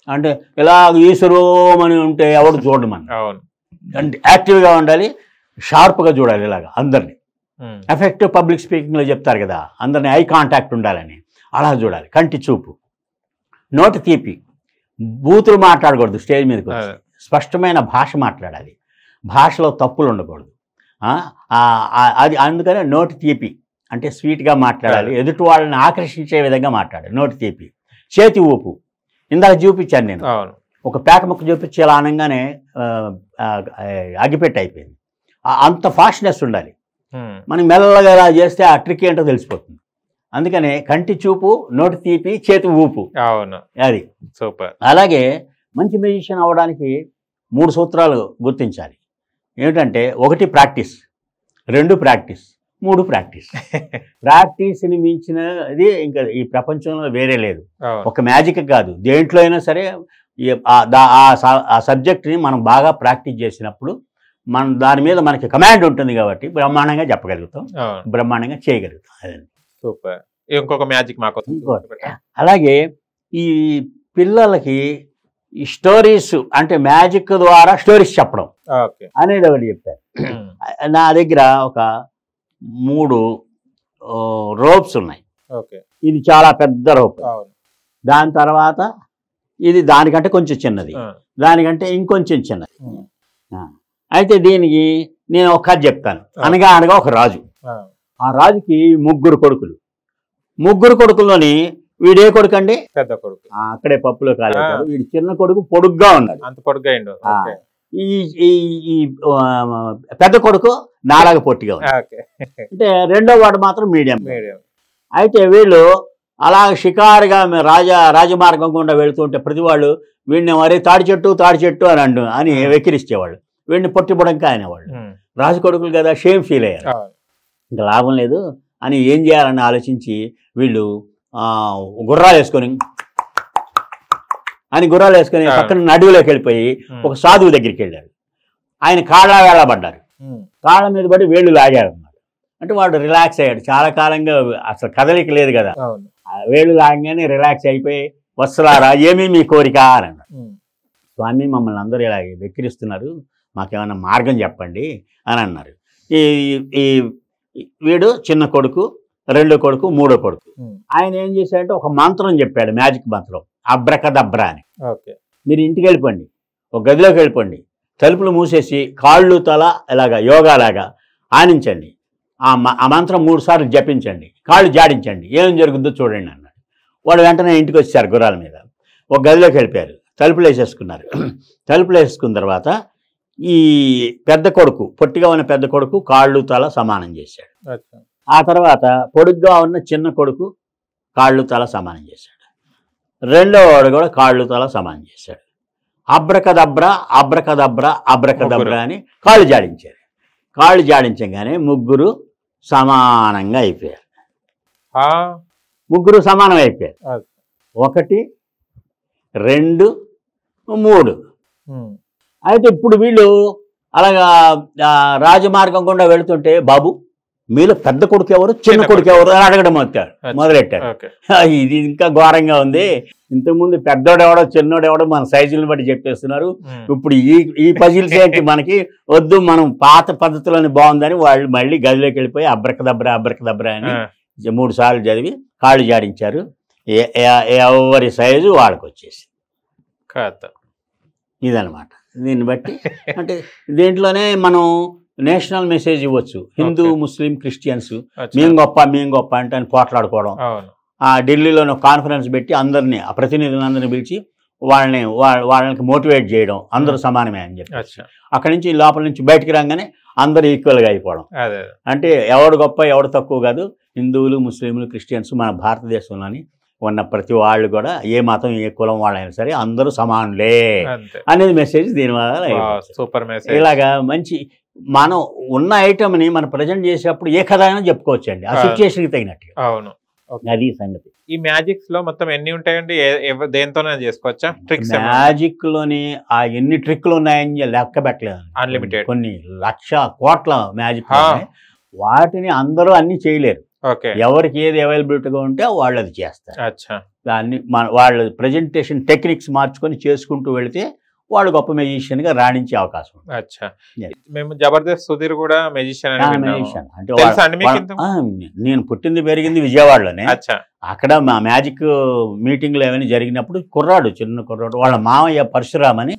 అంటే ఇలా ఈశ్వరోమని ఉంటే ఎవడు చూడడం మనం. అంటే యాక్టివ్గా ఉండాలి, షార్ప్గా చూడాలి, ఇలాగా అందరినీ. ఎఫెక్టివ్ పబ్లిక్ స్పీకింగ్లో చెప్తారు కదా, అందరినీ ఐ కాంటాక్ట్ ఉండాలని, అలా చూడాలి. కంటి చూపు, నోటి తీపి, బూతులు మాట్లాడకూడదు. స్టేజ్ మీదకి వచ్చి స్పష్టమైన భాష మాట్లాడాలి, భాషలో తప్పులు ఉండకూడదు. అది అందుకనే నోటి తీపి అంటే స్వీట్గా మాట్లాడాలి, ఎదుటి వాళ్ళని ఆకర్షించే విధంగా మాట్లాడాలి. నోటి తీపి, చేతి ఊపు ఇందాక చూపించాను నేను. ఒక పేక ముక్క చూపించి ఇలా అనగానే అగ్గిపెట్టి అయిపోయింది. అంత ఫాస్ట్నెస్ ఉండాలి. మనం మెల్లగా ఇలా చేస్తే ఆ ట్రిక్ ఏంటో తెలిసిపోతుంది. అందుకనే కంటి చూపు, నోటి తీపి, చేతి ఊపు, అది సూపర్. అలాగే మంచి మ్యూజిషియన్ అవ్వడానికి 3 సూత్రాలు గుర్తించాలి. ఏమిటంటే 1 ప్రాక్టీస్, 2 ప్రాక్టీస్, 3 ప్రాక్టీస్. ప్రాక్టీస్ని మించినది ఇంకా ఈ ప్రపంచంలో వేరే లేదు. ఒక మ్యాజిక్ కాదు, దేంట్లో అయినా సరే ఆ సబ్జెక్ట్ని మనం బాగా ప్రాక్టీస్ చేసినప్పుడు మనం దాని మీద మనకి కమాండ్ ఉంటుంది కాబట్టి బ్రహ్మాండంగా చెప్పగలుగుతాం, బ్రహ్మాండంగా చేయగలుగుతాం. అదండి సూపర్. ఇంకొక మ్యాజిక్ మాకు. అలాగే ఈ పిల్లలకి ఈ స్టోరీస్ అంటే మ్యాజిక్ ద్వారా స్టోరీస్ చెప్పడం అనేది ఒకటి చెప్పారు. నా దగ్గర ఒక 3 రోప్స్ ఉన్నాయి. ఇది చాలా పెద్ద రోప్. దాని తర్వాత ఇది దానికంటే కొంచెం చిన్నది, దానికంటే ఇంకొంచెం చిన్నది. అయితే దీనికి నేను ఒక కథ చెప్తాను. అనగా ఒక రాజు, ఆ రాజుకి 3 కొడుకులు. 3 కొడుకుల్లోని వీడే కొడుకు అండి, పెద్ద కొడుకు. అక్కడే పప్పులో కాలేదు. వీడి చిన్న కొడుకు పొడుగ్గా ఉన్నాడు, అంత పొడుగ్గా. ఈ పెద్ద కొడుకు నాలాగా పొట్టిగా ఉన్నాడు. అంటే రెండో వాడు మాత్రం మీడియం. అయితే వీళ్ళు అలా షికారుగా రాజమార్గం గుండా వెళుతుంటే ప్రతి వాళ్ళు వీడిని మరి తాడి చెట్టు అని వెక్కిరిచ్చేవాళ్ళు. వీడిని పొట్టిబుడంకా అనేవాళ్ళు. రాజు కొడుకులు కదా, షేమ్ ఫీల్ అయ్యారు. ఇంకా లాభం లేదు అని ఏం చేయాలని ఆలోచించి వీళ్ళు గుర్రాలు వేసుకొని పక్కన నడువులోకి వెళ్ళిపోయి ఒక సాధువు దగ్గరికి వెళ్ళారు. ఆయన కాళ్ళ వేళ పడ్డారు. కాళ్ళ మీద పడి వేళ్ళు లాగారు అన్నమాట. అంటే వాడు రిలాక్స్ అయ్యాడు. చాలా కాలంగా అసలు కదలిక లేదు కదా, అవును. వేళ్ళు లాగానే రిలాక్స్ అయిపోయి వత్సలారా ఏమీ మీ కోరిక అని అన్నాడు. స్వామి మమ్మల్ని అందరూ ఇలా వెక్కిరిస్తున్నారు, మాకేమైనా మార్గం చెప్పండి అని అన్నారు. ఈ ఈ వీడు చిన్న కొడుకు, రెండో కొడుకు, మూడో కొడుకు. ఆయన ఏం చేశాడంటే ఒక మంత్రం చెప్పాడు, మ్యాజిక్ మంత్రం, అబ్రకదబ్రా అని. ఓకే. మీరు ఇంటికి వెళ్ళిపోండి, ఒక గదిలోకి వెళ్ళిపోండి, తలుపులు మూసేసి కాళ్ళు తల ఇలాగా యోగాలాగా ఆనించండి, ఆ మంత్రం 3 సార్లు జపించండి, కాళ్ళు జాడించండి, ఏం జరుగుద్దో చూడండి అన్నాడు. వాడు వెంటనే ఇంటికి వచ్చారు గుర్రాల మీద, ఒక గదిలోకి వెళ్ళిపోయారు, తలుపులు వేసేసుకున్నారు. తలుపులు వేసుకున్న తర్వాత ఈ పెద్ద కొడుకు, పొట్టిగా ఉన్న పెద్ద కొడుకు కాళ్ళు తల సమానం చేశాడు. ఆ తర్వాత పొడుగ్గా ఉన్న చిన్న కొడుకు కాళ్ళు తల సమానం చేశాడు. రెండో వాడు కూడా కాళ్ళు తల సమానం చేశాడు. అబ్రకదబ్రా అబ్రకదబ్రా అబ్రకదబ్రా అని కాళ్ళు జాడించారు. కాళ్ళు జాడించగానే ముగ్గురు సమానంగా అయిపోయారు. ముగ్గురు సమానం అయిపోయారు. 1, 2, 3. అయితే ఇప్పుడు వీళ్ళు అలాగా రాజమార్గం గుండా వెళుతుంటే, బాబు మీలో పెద్ద కొడుకు ఎవరు, చిన్న కొడుకు ఎవరు అని అడగడం మొదలెట్టారు. ఇది ఇంకా ఘోరంగా ఉంది. ఇంతకుముందు పెద్దోడు ఎవడో చిన్నోడు ఎవడో మన సైజులను బట్టి చెప్పేస్తున్నారు. ఇప్పుడు ఈ పజిల్స్ ఏంటి మనకి వద్దు, మనం పాత పద్ధతిలోనే బాగుందని వాళ్ళు మళ్ళీ గదిలోకి వెళ్ళిపోయి అబ్రకదబ్రా అబ్రకదబ్రా అని 3 సార్లు చదివి కాళ్ళు జాడించారు. ఎవరి సైజు వాళ్ళకి వచ్చేసి ఇదనమాట. దీన్ని బట్టి అంటే దీంట్లోనే మనం నేషనల్ మెసేజ్ ఇవ్వచ్చు. హిందూ, ముస్లిం, క్రిస్టియన్స్ మేము గొప్ప అంటే అని పోట్లాడుకోవడం. ఢిల్లీలోని కాన్ఫరెన్స్ పెట్టి అందరినీ, ఆ ప్రతినిధులందరినీ పిలిచి వాళ్ళకి మోటివేట్ చేయడం, అందరూ సమానమే అని చెప్పి. అక్కడి నుంచి లోపల నుంచి బయటికి రాగానే అందరూ ఈక్వల్గా అయిపోవడం. అంటే ఎవడు గొప్ప ఎవడు తక్కువ కాదు, హిందువులు, ముస్లింలు, క్రిస్టియన్స్ మన భారతదేశంలోని ఉన్న ప్రతి వాళ్ళు కూడా ఏ మతం ఏ కులం వాళ్ళైనా సరే అందరూ సమానులే అనేది మెసేజ్ దీనివల్ల. Super message. ఇలాగా మంచి మనం ఉన్న ఐటమ్ని మనం ప్రజెంట్ చేసేటప్పుడు ఏ కథ అయినా చెప్పుకోవచ్చండి, ఆ సిచ్యుయేషన్కి తగినట్టు. అవును, అది సంగతి. ఈ మ్యాజిక్స్ లో మొత్తం ఎన్ని ఉంటాయండి? దేంతోనే చేసుకోవచ్చా? ట్రిక్స్ మ్యాజిక్ లోని ఎన్ని ట్రిక్లు ఉన్నాయని లెక్క పెట్టలేదు. అన్లిమిటెడ్ కొన్ని 1,00,000 కోట్ల మ్యాజిక్ వాటిని అందరూ అన్ని చేయలేరు. ఎవరికి ఏది అవైలబిలిటీగా ఉంటే వాళ్ళు అది చేస్తారు. దాన్ని వాళ్ళ ప్రజెంటేషన్ టెక్నిక్స్ మార్చుకొని చేసుకుంటూ వెళితే వాడు గొప్ప మెజిషియన్ గా రాణించే అవకాశం ఉంది. మేము జబర్దస్త్ సుధీర్ కూడా మెజిషియన్ అంటే నేను పుట్టింది పెరిగింది విజయవాడలోనే. అక్కడ మా మ్యాజిక్ మీటింగ్లు ఏమైనా జరిగినప్పుడు చిన్న కుర్రాడు వాళ్ళ మామయ్య పరశురామ్ అని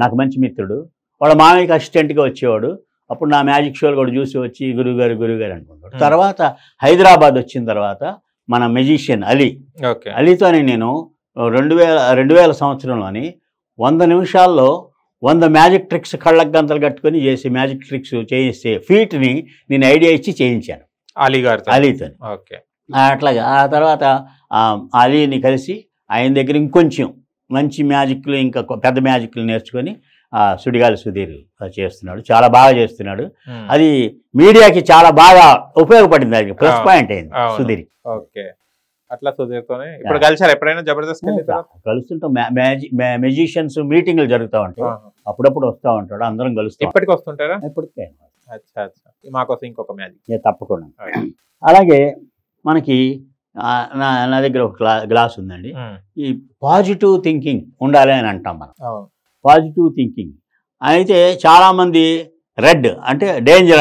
నాకు మంచి మిత్రుడు, వాళ్ళ మామయ్యకి అసిస్టెంట్గా వచ్చేవాడు. అప్పుడు నా మ్యాజిక్ షోలు కూడా చూసి వచ్చి గురుగారు అనుకుంటాడు. తర్వాత హైదరాబాద్ వచ్చిన తర్వాత మన మెజిషియన్ అలీతోనే నేను 2000 సంవత్సరంలోని 100 నిమిషాల్లో 100 మ్యాజిక్ ట్రిక్స్ కళ్ళకు గంతలు కట్టుకొని చేసి మ్యాజిక్ ట్రిక్స్ చేయిస్తే ఫీట్ని నేను ఐడియా ఇచ్చి చేయించాను అలీతో. అట్లాగా ఆ తర్వాత అలీని కలిసి ఆయన దగ్గర ఇంకొంచెం మంచి మ్యాజిక్లు, ఇంకా పెద్ద మ్యాజిక్లు నేర్చుకొని సుడిగాలి సుధీర్ చేస్తున్నాడు, చాలా బాగా చేస్తున్నాడు. అది మీడియాకి చాలా బాగా ఉపయోగపడింది, అది ప్లస్ పాయింట్ అయింది సుధీర్. అట్లా సుధీర్తోనే ఇప్పుడు కలిసారు ఎప్పుడైనా జబర్దస్త్? కలుస్తుంటాం, మెజిషియన్స్ మీటింగ్లు జరుగుతూ ఉంటాయి, అప్పుడప్పుడు వస్తూ ఉంటాడు, అందరం కలుస్తాం. ఇప్పటికి వస్తుంటారా? ఇప్పటికే. మాకోసం ఇంకొక మ్యాజిక్ తప్పకుండా. అలాగే మనకి నా దగ్గర ఒక గ్లాస్ ఉందండి. ఈ పాజిటివ్ థింకింగ్ ఉండాలి అని అంటాం మనం. పాజిటివ్ థింకింగ్ అయితే చాలామంది రెడ్ అంటే డేంజర్,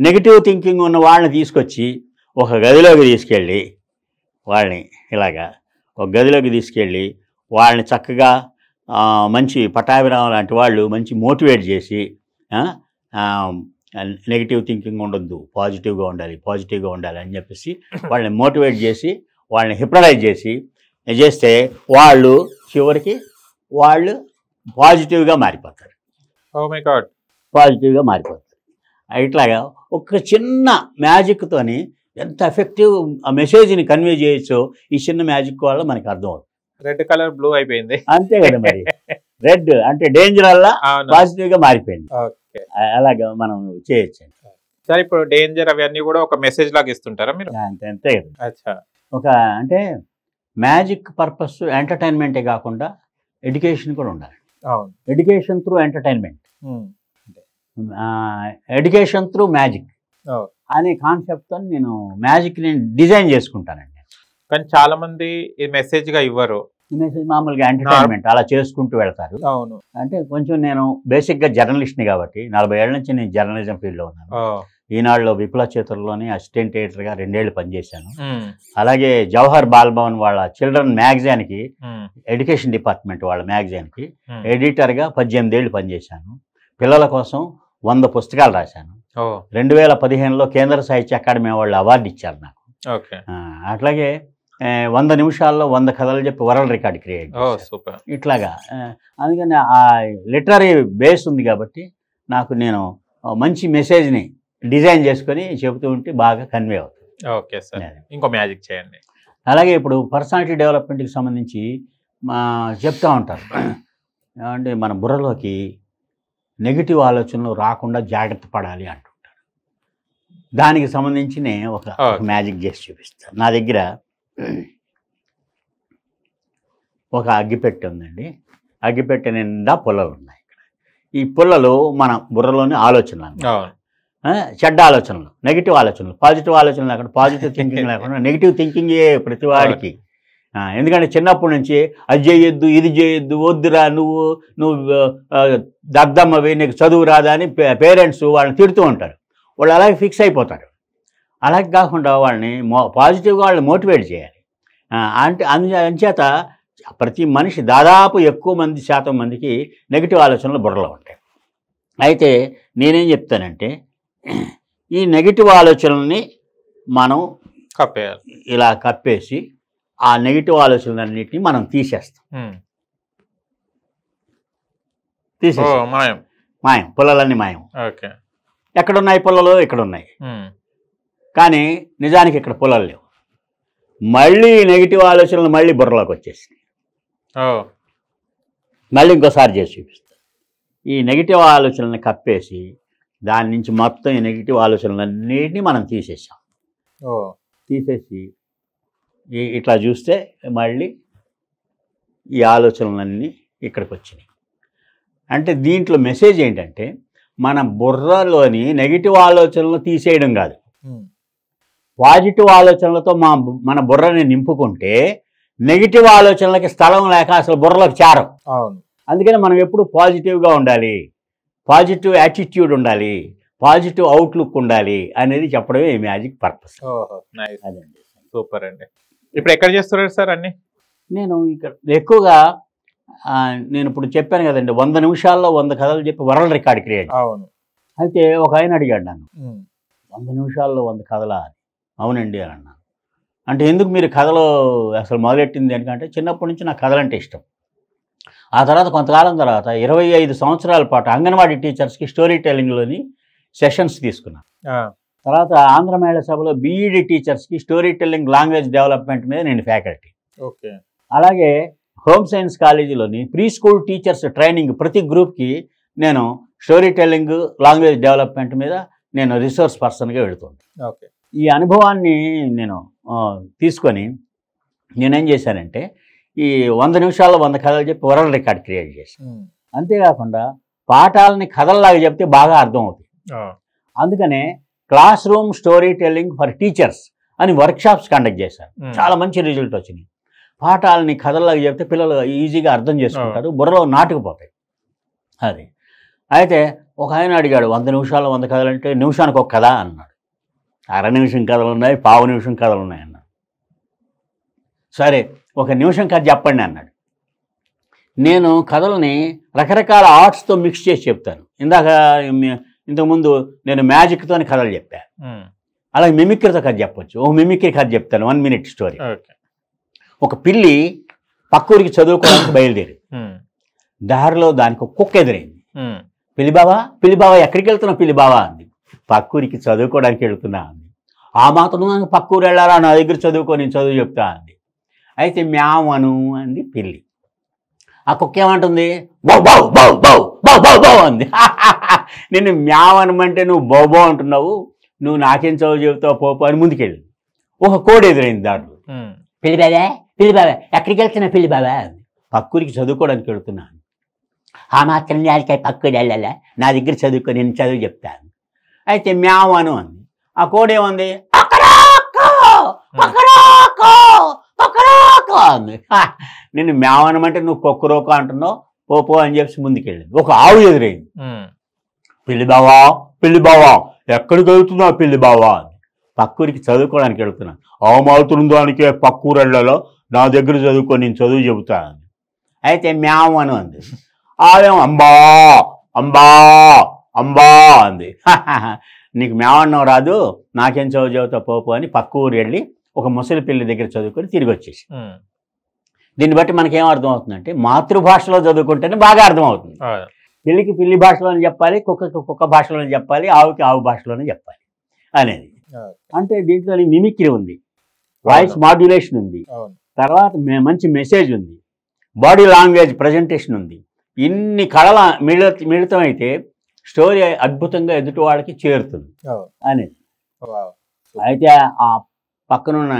నెగిటివ్ థింకింగ్ ఉన్న వాళ్ళని తీసుకొచ్చి ఒక గదిలోకి తీసుకెళ్ళి వాళ్ళని చక్కగా మంచి పటాభిరామం లాంటి వాళ్ళు మంచి మోటివేట్ చేసి నెగిటివ్ థింకింగ్ ఉండొద్దు, పాజిటివ్గా ఉండాలి అని చెప్పేసి వాళ్ళని మోటివేట్ చేసి వాళ్ళని హిప్నటైజ్ చేస్తే వాళ్ళు చివరికి పాజిటివ్గా మారిపోతారు. ఇట్లాగా ఒక చిన్న మ్యాజిక్తోని ఎంత ఎఫెక్టివ్ ఆ మెసేజ్ని కన్వే చేయొచ్చో ఈ చిన్న మ్యాజిక్ వల్ల మనకి అర్థం అవుతుంది. రెడ్ కలర్ బ్లూ అయిపోయింది అంతే కదా మరి. రెడ్ అంటే డేంజర్ వల్ల పాజిటివ్గా మారిపోయింది. అలాగా మనం చేయొచ్చు. సరే, ఇప్పుడు డేంజర్ అవన్నీ కూడా ఒక మెసేజ్ లాగా ఇస్తుంటారా మీరు? అంతే కదా. ఒక అంటే మ్యాజిక్ పర్పస్ ఎంటర్టైన్మెంటే కాకుండా ఎడ్యుకేషన్ కూడా ఉండాలి. Education through entertainment, education through magic అనే కాన్సెప్ట్తో నేను మ్యాజిక్ని డిజైన్ చేసుకుంటానండి. కానీ చాలా మంది ఈ మెసేజ్ గా ఇవ్వరు. ఈ మెసేజ్ మామూలుగా ఎంటర్టైన్మెంట్ అలా చేసుకుంటూ వెళ్తారు. అవును. అంటే కొంచెం నేను బేసిక్గా జర్నలిస్ట్ని కాబట్టి 40 ఏళ్ల నుంచి నేను జర్నలిజం ఫీల్డ్లో ఉన్నాను. ఈనాడులో విప్లవ చేతుల్లోని అసిస్టెంట్ ఎడిటర్గా 2 ఏళ్ళు పనిచేశాను. అలాగే జవహర్ బాలభవన్ వాళ్ళ చిల్డ్రన్ మ్యాగజైన్కి ఎడ్యుకేషన్ డిపార్ట్మెంట్ వాళ్ళ మ్యాగజైన్కి ఎడిటర్గా 18 ఏళ్ళు పనిచేశాను. పిల్లల కోసం 100 పుస్తకాలు రాశాను. 2015లో కేంద్ర సాహిత్య అకాడమీ వాళ్ళు అవార్డు ఇచ్చారు నాకు. అట్లాగే 100 నిమిషాల్లో 100 కథలు చెప్పి వరల్డ్ రికార్డ్ క్రియేట్ చేశాను. ఇట్లాగా అందుకని ఆ లిటరరీ బేస్ ఉంది కాబట్టి నాకు నేను మంచి మెసేజ్ని డిజైన్ చేసుకొని చెబుతూ ఉంటే బాగా కన్వే అవుతుంది. ఓకే సార్, ఇంకో మ్యాజిక్ చేయండి. అలాగే ఇప్పుడు పర్సనాలిటీ డెవలప్మెంట్కి సంబంధించి చెప్తూ ఉంటారు. అంటే మన బుర్రలోకి నెగిటివ్ ఆలోచనలు రాకుండా జాగ్రత్త పడాలి అంటుంటారు. దానికి సంబంధించి నేను ఒక మ్యాజిక్ చేసి చూపిస్తాను. నా దగ్గర ఒక అగ్గిపెట్టె ఉందండి. అగ్గిపెట్టె నిండా పుల్లలు ఉన్నాయి. ఇక్కడ ఈ పుల్లలు మన బుర్రలోని ఆలోచనలు, చెడ్డ ఆలోచనలు, నెగిటివ్ ఆలోచనలు. పాజిటివ్ ఆలోచనలు లేకుండా, పాజిటివ్ థింకింగ్ లేకుండా నెగిటివ్ థింకింగే ప్రతి వాడికి. ఎందుకంటే చిన్నప్పటి నుంచి అది చేయొద్దు, ఇది చేయొద్దు, వద్దురా, నువ్వు దద్దమ్మవి, నీకు చదువు రాదా అని పేరెంట్స్ వాళ్ళని తిడుతూ ఉంటారు. వాళ్ళు అలాగే ఫిక్స్ అయిపోతారు. అలాగే కాకుండా వాళ్ళని పాజిటివ్గా వాళ్ళని మోటివేట్ చేయాలి. అంటే అంచేత ప్రతి మనిషి దాదాపు ఎక్కువ మంది శాతం మందికి నెగిటివ్ ఆలోచనలు బుర్రలో ఉంటాయి. అయితే నేనేం చెప్తానంటే ఈ నెగిటివ్ ఆలోచనల్ని మనం కప్పేయాలి. ఇలా కప్పేసి ఆ నెగిటివ్ ఆలోచనలన్నింటినీ మనం తీసేస్తాం. మాయం, పుల్లలన్నీ మాయం. ఎక్కడున్నాయి పుల్లలు? ఇక్కడ ఉన్నాయి. కానీ నిజానికి ఇక్కడ పుల్లలు లేవు. మళ్ళీ నెగిటివ్ ఆలోచనలు మళ్ళీ బుర్రలోకి వచ్చేసినాయి. మళ్ళీ ఇంకోసారి చేసి చూపిస్తాను. ఈ నెగిటివ్ ఆలోచనలను కప్పేసి దాని నుంచి మొత్తం ఈ నెగిటివ్ ఆలోచనలన్నిటినీ మనం తీసేసాం. తీసేసి ఇట్లా చూస్తే మళ్ళీ ఈ ఆలోచనలన్నీ ఇక్కడికి వచ్చినాయి. అంటే దీంట్లో మెసేజ్ ఏంటంటే మన బుర్రలోని నెగిటివ్ ఆలోచనలు తీసేయడం కాదు, పాజిటివ్ ఆలోచనలతో మన బుర్రని నింపుకుంటే నెగిటివ్ ఆలోచనలకి స్థలం లేక అసలు బుర్రలోకి చేరం. అందుకని మనం ఎప్పుడు పాజిటివ్గా ఉండాలి, పాజిటివ్ యాటిట్యూడ్ ఉండాలి, పాజిటివ్ అవుట్లుక్ ఉండాలి అనేది చెప్పడమే ఈ మ్యాజిక్ పర్పస్. అదండి. సూపర్ అండి. ఇప్పుడు ఎక్కడ చేస్తున్నారు సార్ అన్ని? నేను ఇక్కడ ఎక్కువగా నేను ఇప్పుడు చెప్పాను కదండి, 100 నిమిషాల్లో 100 కథలు చెప్పి వరల్డ్ రికార్డ్ క్రియేట్. అయితే ఒక ఆయన అడిగాడు నన్ను, 100 నిమిషాల్లో 100 కథలా? అవునండి అని అన్నాను. అంటే ఎందుకు మీరు కథలు అసలు మొదలెట్టింది ఎందుకంటే చిన్నప్పటి నుంచి నాకు కథలంటే ఇష్టం. ఆ తర్వాత కొంతకాలం తర్వాత 25 సంవత్సరాల పాటు అంగన్వాడీ టీచర్స్కి స్టోరీ టెల్లింగ్లోని సెషన్స్ తీసుకున్నాను. తర్వాత ఆంధ్ర మహిళా సభలో బీఈడి టీచర్స్కి స్టోరీ టెల్లింగ్ లాంగ్వేజ్ డెవలప్మెంట్ మీద నేను ఫ్యాకల్టీ. అలాగే హోమ్ సైన్స్ కాలేజీలోని ప్రీ స్కూల్ టీచర్స్ ట్రైనింగ్ ప్రతి గ్రూప్కి నేను స్టోరీ టెల్లింగ్ లాంగ్వేజ్ డెవలప్మెంట్ మీద నేను రిసోర్స్ పర్సన్గా వెళుతుంటాను. ఈ అనుభవాన్ని నేను తీసుకొని నేనేం చేశానంటే ఈ 100 నిమిషాల్లో 100 కథలు చెప్పి వరల్డ్ రికార్డ్ క్రియేట్ చేశాను. అంతేకాకుండా పాఠాలని కథల్లాగా చెప్తే బాగా అర్థం అవుతుంది. అందుకనే class room story telling for teachers అని వర్క్షాప్స్ కండక్ట్ చేశారు. చాలా మంచి రిజల్ట్ వచ్చినాయి. పాఠాలని కథల్లాగా చెప్తే పిల్లలు ఈజీగా అర్థం చేసుకుంటారు, బుర్రలో నాటుకుపోతాయి. అది అయితే ఒక ఆయన అడిగాడు, 100 నిమిషాల్లో 100 కథలు అంటే నిమిషానికి ఒక కథ అన్నాడు. 1/2 నిమిషం కథలు ఉన్నాయి, 1/4 నిమిషం కథలు ఉన్నాయి అన్నాడు. సరే 1 నిమిషం కథ చెప్పండి అన్నాడు. నేను కథలని రకరకాల ఆర్ట్స్తో మిక్స్ చేసి చెప్తాను. ఇంతకుముందు నేను మ్యాజిక్తో కథలు చెప్పాను, అలాగే మిమిక్రీతో కథ చెప్పొచ్చు. ఒక మిమిక్రీ కథ చెప్తాను, 1 మినిట్ స్టోరీ. ఒక పిల్లి పక్కూరికి చదువుకోవడానికి బయలుదేరి దారిలో దానికి ఒక కుక్క ఎదురైంది. పిల్లిబావా ఎక్కడికి వెళ్తున్నావు పిల్లిబావా అంది. పక్కూరికి చదువుకోవడానికి వెళ్తున్నా అంది. ఆ మాత్రం పక్కూరు వెళ్ళారా, నా దగ్గర చదువుకో, నేను చదువు చెప్తా అంది. అయితే మ్యావను అంది పిల్లి. ఆ కుక్క ఏమంటుంది, బౌ బౌ బౌ బౌ బౌ బౌ బౌ అంది. నేను మ్యావనమంటే నువ్వు బౌబో అంటున్నావు, నువ్వు నాకేం చదువు చెబుతావు పోపు అని ముందుకెళ్ళి ఒక కోడి ఎదురైంది దాంట్లో. పిల్లిబావా ఎక్కడికి వెళ్తున్నా పిల్లిబావా అంది. పక్కూరికి చదువుకోవడానికి వెళుతున్నాను. ఆ మాత్రం దానికాయ పక్కూరు వెళ్ళాలా, నా దగ్గర చదువుకో, నేను చదువు చెప్తాను. అయితే మ్యావను అంది. ఆ కోడి ఏముంది అంది. నేను మేమనమంటే నువ్వు కొక్కరోకో అంటున్నావు, పోపో అని చెప్పి ముందుకెళ్ళింది. ఒక ఆవు ఎదురైంది. పిల్లి బావా ఎక్కడికి వెళ్తున్నావు పిల్లి బావా అని. పక్కూరికి చదువుకోవడానికి వెళ్తున్నాను. అవమాతున్న దానికే పక్కూరళ్ళలో నా దగ్గర చదువుకో, నేను చదువు చెబుతాను. అయితే మ్యావ్ అని అంది. ఆవేమో అంబా అంబా అంబా అంది. నీకు మ్యావన్నం రాదు, నాకేం చదువు చెబుతా పోపు అని పక్క ఊరు వెళ్ళి ఒక ముసలి పిల్లి దగ్గర చదువుకొని తిరిగి వచ్చేసి. దీన్ని బట్టి మనకేం అర్థం అవుతుందంటే మాతృభాషలో చదువుకుంటేనే బాగా అర్థమవుతుంది. పిల్లికి పిల్లి భాషలోనే చెప్పాలి, కుక్కకి కుక్క భాషలోనే చెప్పాలి, ఆవుకి ఆవు భాషలోనే చెప్పాలి అనేది. అంటే దీంట్లో మిమిక్రీ ఉంది, వాయిస్ మాడ్యులేషన్ ఉంది, తర్వాత మంచి మెసేజ్ ఉంది, బాడీ లాంగ్వేజ్ ప్రజెంటేషన్ ఉంది. ఇన్ని కళల మిళితమైతే స్టోరీ అద్భుతంగా ఎదుటి వాళ్ళకి చేరుతుంది అనేది. అయితే ఆ పక్కనున్న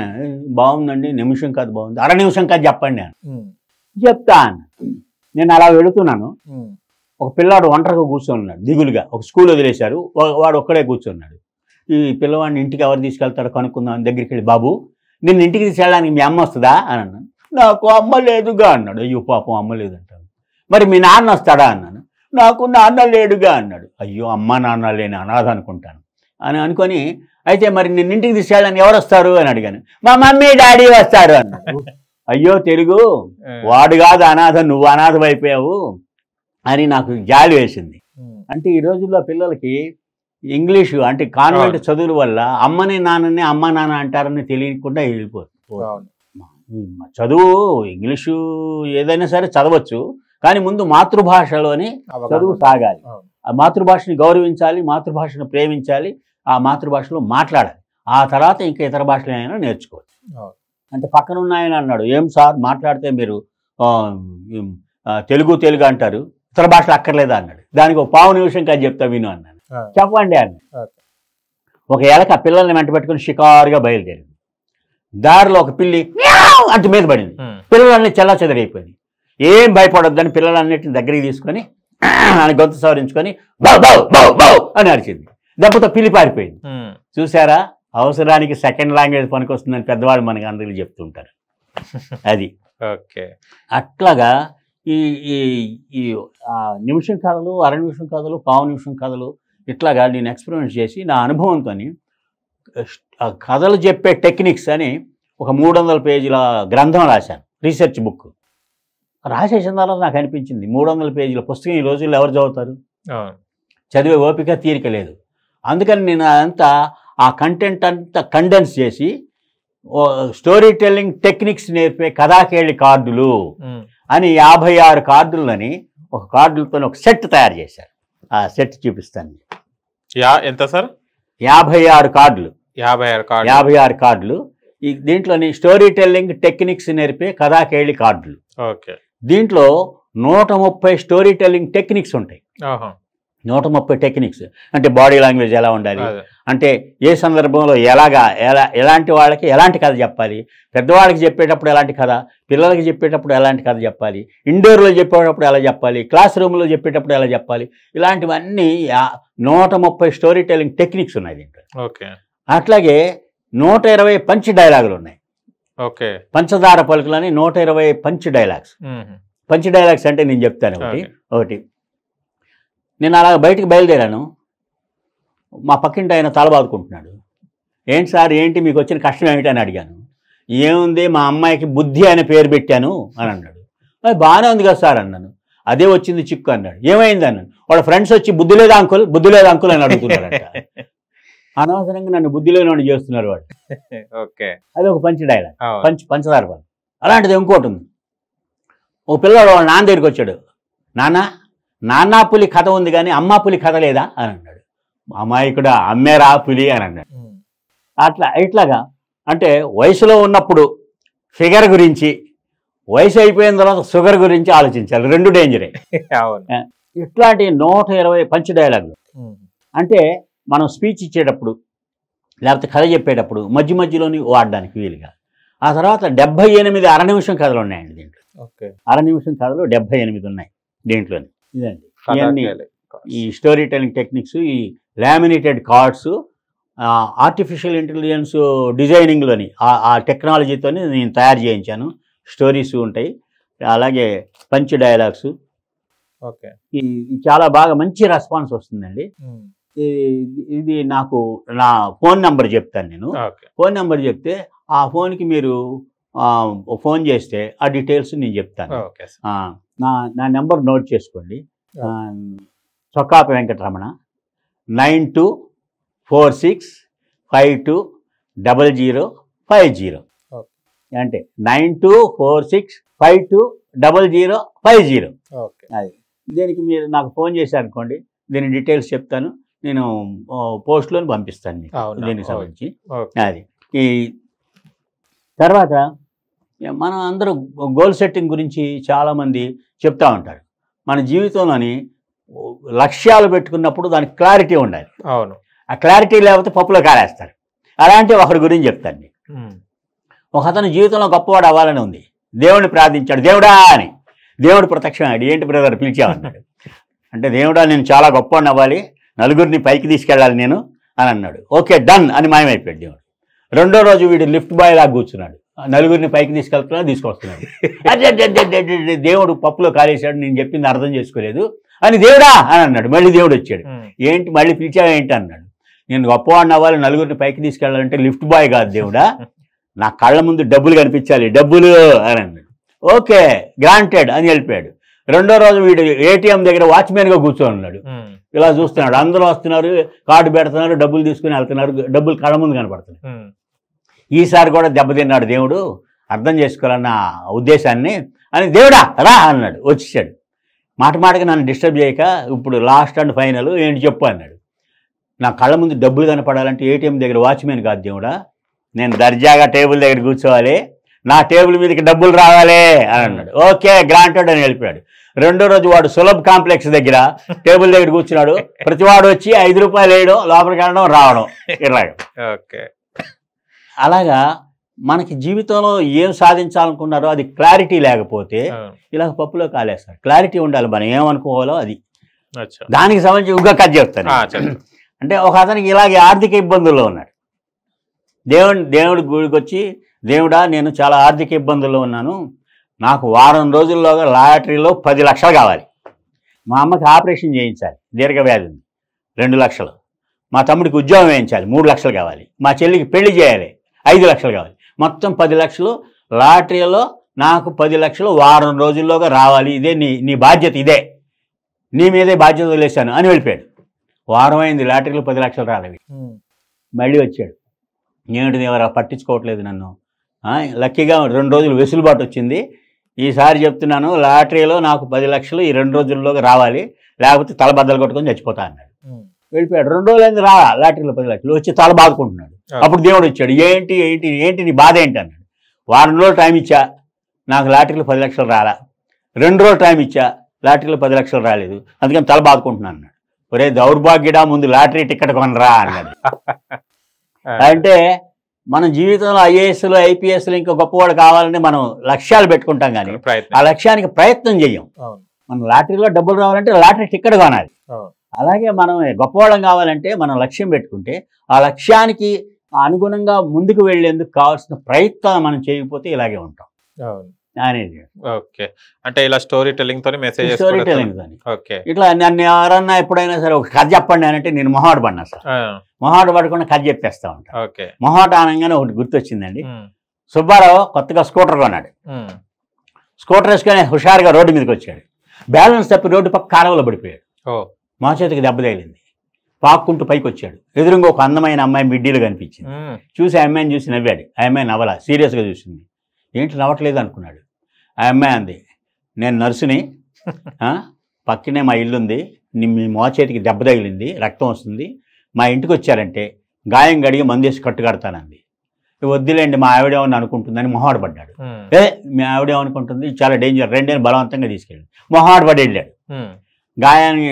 బాగుందండి, నిమిషం కాదు బాగుంది, అర నిమిషం కాదు చెప్పండి నేను చెప్తాను. నేను అలా వెళుతున్నాను. ఒక పిల్లాడు ఒంటరిగా కూర్చొన్నాడు దిగులుగా. ఒక స్కూల్ వదిలేశారు, వాడు ఒక్కడే కూర్చున్నాడు. ఈ పిల్లవాడిని ఇంటికి ఎవరు తీసుకెళ్తాడో కనుక్కుందాం దగ్గరికి వెళ్ళి, బాబు నిన్ను ఇంటికి తీసుకెళ్ళడానికి మీ అమ్మ వస్తుందా అని అన్నాను. నాకు అమ్మ లేదుగా అన్నాడు. అయ్యో పాపం అమ్మ లేదంటాను. మరి మీ నాన్న వస్తాడా అన్నాను. నాకు నాన్న లేడుగా అన్నాడు. అయ్యో అమ్మ నాన్న లేని అనాథ అనుకుంటాను అని అనుకొని, అయితే మరి నిన్ను ఇంటికి తీసుకెళ్ళడానికి ఎవరు వస్తారు అని అడిగాను. మా మమ్మీ డాడీ వస్తారు అన్నాడు. అయ్యో తెలుగు, వాడు కాదు అనాథ, నువ్వు అనాథం అయిపోయావు అని నాకు జాలి వేసింది. అంటే ఈ రోజుల్లో పిల్లలకి ఇంగ్లీషు అంటే కాన్వెంట్ చదువుల వల్ల అమ్మని నాన్నని అమ్మ నాన్న అంటారని తెలియకుండా వెళ్ళిపోతుంది. చదువు ఇంగ్లీషు ఏదైనా సరే చదవచ్చు, కానీ ముందు మాతృభాషలోనే చదువు సాగాలి. ఆ మాతృభాషని గౌరవించాలి, మాతృభాషను ప్రేమించాలి, ఆ మాతృభాషలో మాట్లాడాలి. ఆ తర్వాత ఇంకా ఇతర భాషలు అయినా నేర్చుకోవచ్చు. అంటే పక్కన ఉన్నాయని అన్నాడు, ఏం సార్ మాట్లాడితే మీరు తెలుగు అంటారు, ఇతర భాషలు అక్కర్లేదా అన్నాడు. దానికి ఒక పావు నిమిషం కాదు చెప్తా విను అన్నాను. చెప్పండి అన్నాడు. ఒక ఎలక పిల్లల్ని వెంట పెట్టుకుని షికారుగా బయలుదేరింది. దారిలో ఒక పిల్లి అంటు మీద పడింది. పిల్లలన్నీ చెల్లా చెదరైపోయింది. ఏం భయపడొద్దని పిల్లలన్నిటిని దగ్గరికి తీసుకొని అని గొంతు సవరించుకొని బౌ బౌ బౌ బౌ అని అరిచింది. దెబ్బతో పిల్లి పారిపోయింది. చూసారా, అవసరానికి సెకండ్ లాంగ్వేజ్ పనికొస్తుందని పెద్దవాళ్ళు మనకి అందరికీ చెప్తుంటారు. అది అట్లాగా ఈ ఈ నిమిషం కథలు, అర నిమిషం కథలు, పావు నిమిషం కథలు ఇట్లాగా నేను ఎక్స్పెరిమెంట్ చేసి నా అనుభవంతో కథలు చెప్పే టెక్నిక్స్ అని ఒక 300 పేజీల గ్రంథం రాశాను, రీసెర్చ్ బుక్. రాసేసిన తర్వాత నాకు అనిపించింది 300 పేజీల పుస్తకం ఈ రోజుల్లో ఎవరు చదువుతారు, చదివే ఓపిక తీరిక లేదు. అందుకని నేను అదంతా ఆ కంటెంట్ అంతా కండెన్స్ చేసి స్టోరీ టెల్లింగ్ టెక్నిక్స్ నేర్పే కథాకేళి కార్డులు అని 56 కార్డులని ఒక కార్డులతో ఒక సెట్ తయారు చేశారు. ఆ సెట్ చూపిస్తాను. ఎంత సార్? 56 కార్డులు. 56 కార్డులు. ఈ దీంట్లోని స్టోరీ టెల్లింగ్ టెక్నిక్స్ నేర్పే కథాకేళి కార్డులు. దీంట్లో 130 స్టోరీ టెల్లింగ్ టెక్నిక్స్ ఉంటాయి. 130 టెక్నిక్స్ అంటే బాడీ లాంగ్వేజ్ ఎలా ఉండాలి, అంటే ఏ సందర్భంలో ఎలాంటి వాళ్ళకి ఎలాంటి కథ చెప్పాలి, పెద్దవాళ్ళకి చెప్పేటప్పుడు ఎలాంటి కథ, పిల్లలకి చెప్పేటప్పుడు ఎలాంటి కథ చెప్పాలి, ఇండోర్లో చెప్పేటప్పుడు ఎలా చెప్పాలి, క్లాస్ రూమ్లో చెప్పేటప్పుడు ఎలా చెప్పాలి, ఇలాంటివన్నీ 130 స్టోరీ టెల్లింగ్ టెక్నిక్స్ ఉన్నాయి దీంట్లో. అట్లాగే 120 పంచ్ డైలాగులు ఉన్నాయి. పంచదార పలుకులని 120 పంచ్ డైలాగ్స్. పంచ్ డైలాగ్స్ అంటే నేను చెప్తాను ఒకటి. నేను అలా బయటికి బయలుదేరాను. మా పక్కింటి ఆయన తలబాదుకుంటున్నాడు. ఏంటి సార్, ఏంటి మీకు వచ్చిన కష్టం ఏమిటి అని అడిగాను. ఏముంది, మా అమ్మాయికి బుద్ధి అనే పేరు పెట్టాను అని అన్నాడు. అది బాగానే ఉంది కదా సార్ అన్నాను. అదే వచ్చింది చిక్కు అన్నాడు. ఏమైంది అన్నాను. వాళ్ళ ఫ్రెండ్స్ వచ్చి బుద్ధి లేదా అంకుల్ అని అడుగుతున్నారట. అనవసరంగా నన్ను బుద్ధి లేని చేస్తున్నారు వాడు. అది ఒక పంచ్ డైలాగ్, పంచదార పని. అలాంటిది ఇంకోటి ఉంది. ఒక పిల్లవాడు వాళ్ళ నాన్న దగ్గరికి వచ్చాడు. నాన్నా పులి కథ ఉంది కానీ అమ్మా పులి కథ లేదా అని అన్నాడు. అమాయకుడా, అమ్మేరా పులి అని అన్నాడు. ఇట్లాగా అంటే వయసులో ఉన్నప్పుడు ఫిగర్ గురించి, వయసు అయిపోయిన తర్వాత షుగర్ గురించి ఆలోచించాలి. రెండు డేంజరే. ఇట్లాంటి 120 పంచ్ డైలాగులు. అంటే మనం స్పీచ్ ఇచ్చేటప్పుడు లేకపోతే కథ చెప్పేటప్పుడు మధ్యలోని వాడడానికి వీలుగా. ఆ తర్వాత 78 అర నిమిషం కథలు ఉన్నాయండి దీంట్లో. అర నిమిషం కథలు 78 ఉన్నాయి దీంట్లోని. ఇదండి ఇవన్నీ ఈ స్టోరీ టెల్లింగ్ టెక్నిక్స్, ఈ లామినేటెడ్ కార్డ్స్, ఆర్టిఫిషియల్ ఇంటెలిజెన్స్ డిజైనింగ్లోని ఆ టెక్నాలజీతో నేను తయారు చేయించాను. స్టోరీస్ ఉంటాయి, అలాగే పంచ్ డైలాగ్స్. ఓకే. చాలా బాగా మంచి రెస్పాన్స్ వస్తుందండి. ఇది నాకు నా ఫోన్ నెంబర్ చెప్తాను నేను. ఫోన్ నెంబర్ చెప్తే ఆ ఫోన్కి మీరు ఫోన్ చేస్తే ఆ డీటెయిల్స్ నేను చెప్తాను. నా నెంబర్ నోట్ చేసుకోండి. చొక్కాప వెంకటరమణ 9246520050. అంటే 9246520050. అది దీనికి మీరు నాకు ఫోన్ చేశారనుకోండి, దీని డీటెయిల్స్ చెప్తాను, నేను పోస్ట్లో పంపిస్తాను మీకు దీనికి సంబంధించి. అది ఈ తర్వాత మనం అందరూ గోల్ సెట్టింగ్ గురించి చాలామంది చెప్తా ఉంటారు. మన జీవితంలోని లక్ష్యాలు పెట్టుకున్నప్పుడు దానికి క్లారిటీ ఉండాలి. అవును. ఆ క్లారిటీ లేకపోతే పప్పులో కాలేస్తారు. అలాంటి ఒకరి గురించి చెప్తాను మీకు. ఒక అతను జీవితంలో గొప్పవాడు అవ్వాలని ఉంది. దేవుడిని ప్రార్థించాడు, దేవుడా అని. దేవుడు ప్రత్యక్షమాడు, ఏంటి బ్రదర్ పిలిచామన్నాడు. అంటే దేవుడా నేను చాలా గొప్పవాడిని అవ్వాలి, నలుగురిని పైకి తీసుకెళ్ళాలి నేను అని అన్నాడు. ఓకే డన్ అని మాయమైపోయాడు దేవుడు. రెండో రోజు వీడు లిఫ్ట్ బాయ్ లాగా కూర్చున్నాడు, నలుగురిని పైకి తీసుకొస్తున్నాడు. దేవుడు పప్పులో కాలేశాడు, నేను చెప్పింది అర్థం చేసుకోలేదు అని దేవుడా అని అన్నాడు. మళ్ళీ దేవుడు వచ్చాడు, ఏంటి మళ్ళీ పిలిచావు ఏంటి అన్నాడు. నేను గొప్పవాడిని అవ్వాలి, నలుగురిని పైకి తీసుకెళ్ళాలంటే లిఫ్ట్ బాయ్ కాదు దేవుడా, నా కళ్ళ ముందు డబ్బులు కనిపించాలి, డబ్బులు అని అన్నాడు. ఓకే గ్రాంటెడ్ అని వెళ్ళిపోయాడు. రెండో రోజు వీడు ఏటీఎం దగ్గర వాచ్మెన్గా కూర్చొని ఉన్నాడు. ఇలా చూస్తున్నాడు, అందరూ వస్తున్నారు, కార్డు పెడుతున్నారు, డబ్బులు తీసుకుని వెళ్తున్నారు, డబ్బులు కళ్ళ ముందు కనపడుతున్నాయి. ఈసారి కూడా దెబ్బతిన్నాడు దేవుడు, అర్థం చేసుకోవాలన్న ఉద్దేశాన్ని అని దేవుడా రా అన్నాడు. వచ్చేసాడు. మాటకి నన్ను డిస్టర్బ్ చేయక ఇప్పుడు లాస్ట్ అండ్ ఫైనల్ ఏంటి చెప్పు అన్నాడు. నా కళ్ళ ముందు డబ్బులు కనపడాలంటే ఏటీఎం దగ్గర వాచ్మెన్ కాదు దేవుడా, నేను దర్జాగా టేబుల్ దగ్గర కూర్చోవాలి, నా టేబుల్ మీదకి డబ్బులు రావాలి అని అన్నాడు. ఓకే గ్రాంటెడ్ అని వెళ్ళిపోయాడు. రెండో రోజు వాడు సులభ్ కాంప్లెక్స్ దగ్గర టేబుల్ దగ్గర కూర్చున్నాడు. ప్రతివాడు వచ్చి 5 రూపాయలు వేయడం, లోపలికి వెళ్ళడం, రావడం, ఇలాగ. అలాగా మనకి జీవితంలో ఏం సాధించాలనుకున్నారో అది క్లారిటీ లేకపోతే ఇలా పప్పులో కాలేస్తారు. క్లారిటీ ఉండాలి, మనం ఏమనుకోవాలో అది. దానికి సంబంధించి ఇంకా కథ చెప్తాను. అంటే ఒక అతనికి ఇలాగే ఆర్థిక ఇబ్బందుల్లో ఉన్నాడు. దేవుడి గుడికి వచ్చి, దేవుడా నేను చాలా ఆర్థిక ఇబ్బందుల్లో ఉన్నాను, నాకు వారం రోజుల్లోగా లాటరీలో 10 లక్షలు కావాలి, మా అమ్మకి ఆపరేషన్ చేయించాలి, దీర్ఘవ్యాధి ఉంది 2 లక్షలు, మా తమ్ముడికి ఉద్యోగం వేయించాలి 3 లక్షలు కావాలి, మా చెల్లికి పెళ్లి చేయాలి 5 లక్షలు కావాలి, మొత్తం 10 లక్షలు లాటరీలో నాకు 10 లక్షలు వారం రోజుల్లోగా రావాలి, ఇదే నీ బాధ్యత, ఇదే నీ మీదే బాధ్యత వదిలేశాను అని వెళ్ళిపోయాడు. వారం అయింది, లాటరీలో 10 లక్షలు రాలేవి. మళ్ళీ వచ్చాడు, ఏమిటి ఎవరా పట్టించుకోవట్లేదు నన్ను, లక్కీగా 2 రోజులు వెసులుబాటు వచ్చింది, ఈసారి చెప్తున్నాను లాటరీలో నాకు 10 లక్షలు ఈ 2 రోజుల్లోగా రావాలి, లేకపోతే తల బద్దలు కొట్టుకొని చచ్చిపోతా అన్నాడు. వెళ్ళిపోయాడు. 2 రోజులు అయింది, రావా లాటరీలో 10 లక్షలు, వచ్చి తల బాదుకుంటున్నాడు. అప్పుడు దేవుడు వచ్చాడు, ఏంటి ఏంటి ఏంటి నీ బాధ ఏంటి అన్నాడు. వారం రోజులు టైం ఇచ్చా, నాకు లాటరీలో 10 లక్షలు రాలా, 2 రోజులు టైం ఇచ్చా, లాటరీలో 10 లక్షలు రాలేదు, అందుకని తల బాదుకుంటున్నాను అన్నాడు. ఒరే దౌర్భాగ్యడా, ముందు లాటరీ టికెట్ కొనరా అన్నాడు. అంటే మన జీవితంలో ఐఏఎస్లు ఐపీఎస్లు ఇంకా గొప్పవాడు కావాలని మనం లక్ష్యాలు పెట్టుకుంటాం, కానీ ఆ లక్ష్యానికి ప్రయత్నం చెయ్యం. మనం లాటరీలో డబ్బులు రావాలంటే లాటరీ టికెట్ కొనాలి. అలాగే మనం గొప్పవాళ్ళం కావాలంటే మనం లక్ష్యం పెట్టుకుంటే ఆ లక్ష్యానికి అనుగుణంగా ముందుకు వెళ్లేందుకు కావాల్సిన ప్రయత్నం మనం చేయకపోతే ఇలాగే ఉంటాం అనేది. ఓకే, అంటే ఇలా స్టోరీ టెల్లింగ్ తో మెసేజ్, స్టోరీ టెల్లింగ్ తోని. ఇట్లా నన్ను ఎవరన్నా ఎప్పుడైనా సరే ఒక కథ చెప్పండి అని అంటే నేను మొహాట పడినా సార్, మొహాట పడకుండా కథ చెప్పేస్తా ఉంటాను. మొహాట అనగానే ఒకటి గుర్తొచ్చిందండి. సుబ్బారావు కొత్తగా స్కూటర్ కొన్నాడు. స్కూటర్ వేసుకొని హుషారుగా రోడ్డు మీదకి వచ్చాడు. బ్యాలెన్స్ తప్పి రోడ్డు పక్క కాలువలో పడిపోయాడు. మా చేతికి దెబ్బ తగిలింది. పాక్కుంటూ పైకి వచ్చాడు. ఎదురుగా ఒక అందమైన అమ్మాయి మిడ్డీలు కనిపించింది. చూసి ఆ అమ్మాయిని చూసి నవ్వాడు. ఆ అమ్మాయి నవ్వలా, సీరియస్గా చూసింది. ఏంటి నవ్వట్లేదు అనుకున్నాడు. ఆ అమ్మాయి అంది, నేను నర్సుని, పక్కనే మా ఇల్లు ఉంది, మీ మోచేతికి దెబ్బ తగిలింది, రక్తం వస్తుంది, మా ఇంటికి వచ్చారంటే గాయం గడిగి మందేసి కట్టు కడతానంది. వద్దులేండి మా ఆవిడేమని అనుకుంటుందని మొహాట పడ్డాడు. మీ ఆవిడేమనుకుంటుంది, చాలా డేంజర్, రెండేళ్ళు బలవంతంగా తీసుకెళ్ళాడు. మొహాట పడి వెళ్ళాడు. గాయాన్ని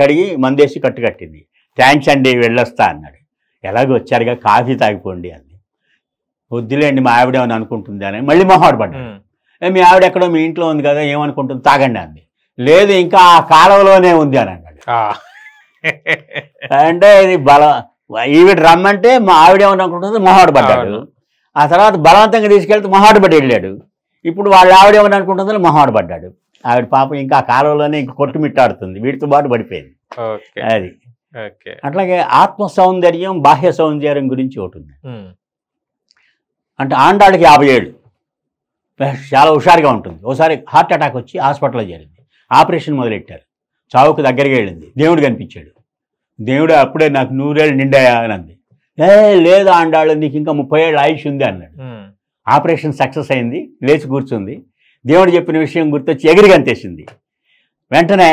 కడిగి మందేసి కట్టు కట్టింది. థ్యాంక్స్ అండి వెళ్ళొస్తా అన్నాడు. ఎలాగో వచ్చారుగా కాఫీ తాగిపోండి అంది. వద్దులేండి మా ఆవిడేమని అనుకుంటుంది అని మళ్ళీ మొహాట పడ్డాడు. మీ ఆవిడ ఎక్కడో మీ ఇంట్లో ఉంది కదా, ఏమనుకుంటుంది, తాగండి అంది. లేదు ఇంకా ఆ కాలంలోనే ఉంది అని అన్నాడు. అంటే ఇది ఈవిడ రమ్మంటే మా ఆవిడ ఏమనుకుంటుంది మొహాడు పడ్డాడు. అవును. ఆ తర్వాత బలవంతంగా తీసుకెళ్తే మొహాడు పడి వెళ్ళాడు. ఇప్పుడు వాళ్ళ ఆవిడ ఏమనుకుంటుందో మొహాడు పడ్డాడు. ఆవిడ పాపం ఇంకా ఆ కాలంలోనే ఇంక కొట్టుమిట్టాడుతుంది, వీటితో పాటు పడిపోయింది. ఓకే అది ఓకే. అట్లాగే ఆత్మ సౌందర్యం బాహ్య సౌందర్యం గురించి ఒకటి ఉంది. అంటే ఆండాళ్ళకి 50 ఏళ్ళు, చాలా హుషారుగా ఉంటుంది. ఒకసారి హార్ట్ అటాక్ వచ్చి హాస్పిటల్లో చేరింది, ఆపరేషన్ మొదలెట్టారు, చావుకు దగ్గరగా వెళ్ళింది. దేవుడు కనిపించాడు. దేవుడు అప్పుడే నాకు 100 ఏళ్ళు నిండాయా అని అంది. లేదు ఆండాళ్ళు, నీకు ఇంకా 30 ఏళ్ళు ఆయుష్ ఉంది అన్నాడు. ఆపరేషన్ సక్సెస్ అయింది, లేచి కూర్చుంది. దేవుడు చెప్పిన విషయం గుర్తొచ్చి ఎగిరి గంతేసింది. వెంటనే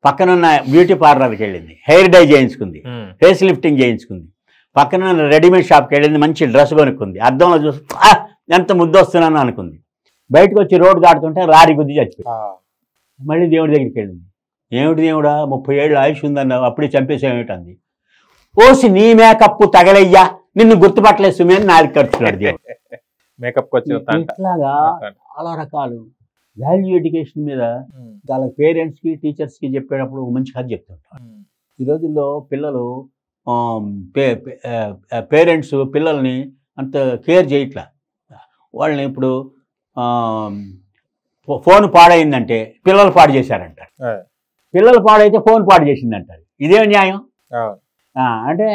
పక్కనున్న బ్యూటీ పార్లర్కి వెళ్ళింది, హెయిర్ డై చేయించుకుంది, ఫేస్ లిఫ్టింగ్ చేయించుకుంది. పక్కన రెడీమేడ్ షాప్కి వెళ్ళింది, మంచి డ్రెస్ కొనుక్కుంది. అద్దంలో చూసి ఎంత ముద్దొస్తున్నాను అనుకుంది. బయటకు వచ్చి రోడ్డు దాటుతుంటే లారీ గుద్ది చచ్చిపోయింది. మళ్ళీ దేవుడి దగ్గరికి వెళ్ళింది. ఏమిటి దేవుడా, 30 ఏళ్ళు ఆయుష్ ఉందన్నావు, అప్పుడే చంపేసేమిటంది. ఓసి నీ మేకప్ తగలయ్యా, నిన్ను గుర్తుపట్టలేదు సుమి అని నాది ఖర్చున్నాడు దేవుడు. మేకప్ ఇట్లాగా చాలా రకాలు. వాల్యూ ఎడ్యుకేషన్ మీద వాళ్ళ పేరెంట్స్కి టీచర్స్కి చెప్పేటప్పుడు ఒక మంచి కథ చెప్తుంటారు. ఈ రోజుల్లో పిల్లలు పేరెంట్స్ పిల్లల్ని అంత కేర్ చేయట్లా. వాళ్ళని ఇప్పుడు ఫోన్ పాడైందంటే పిల్లలు పాడు చేశారంటారు, పిల్లలు పాడైతే ఫోన్ పాడు చేసిందంటారు. ఇదేం న్యాయం? అంటే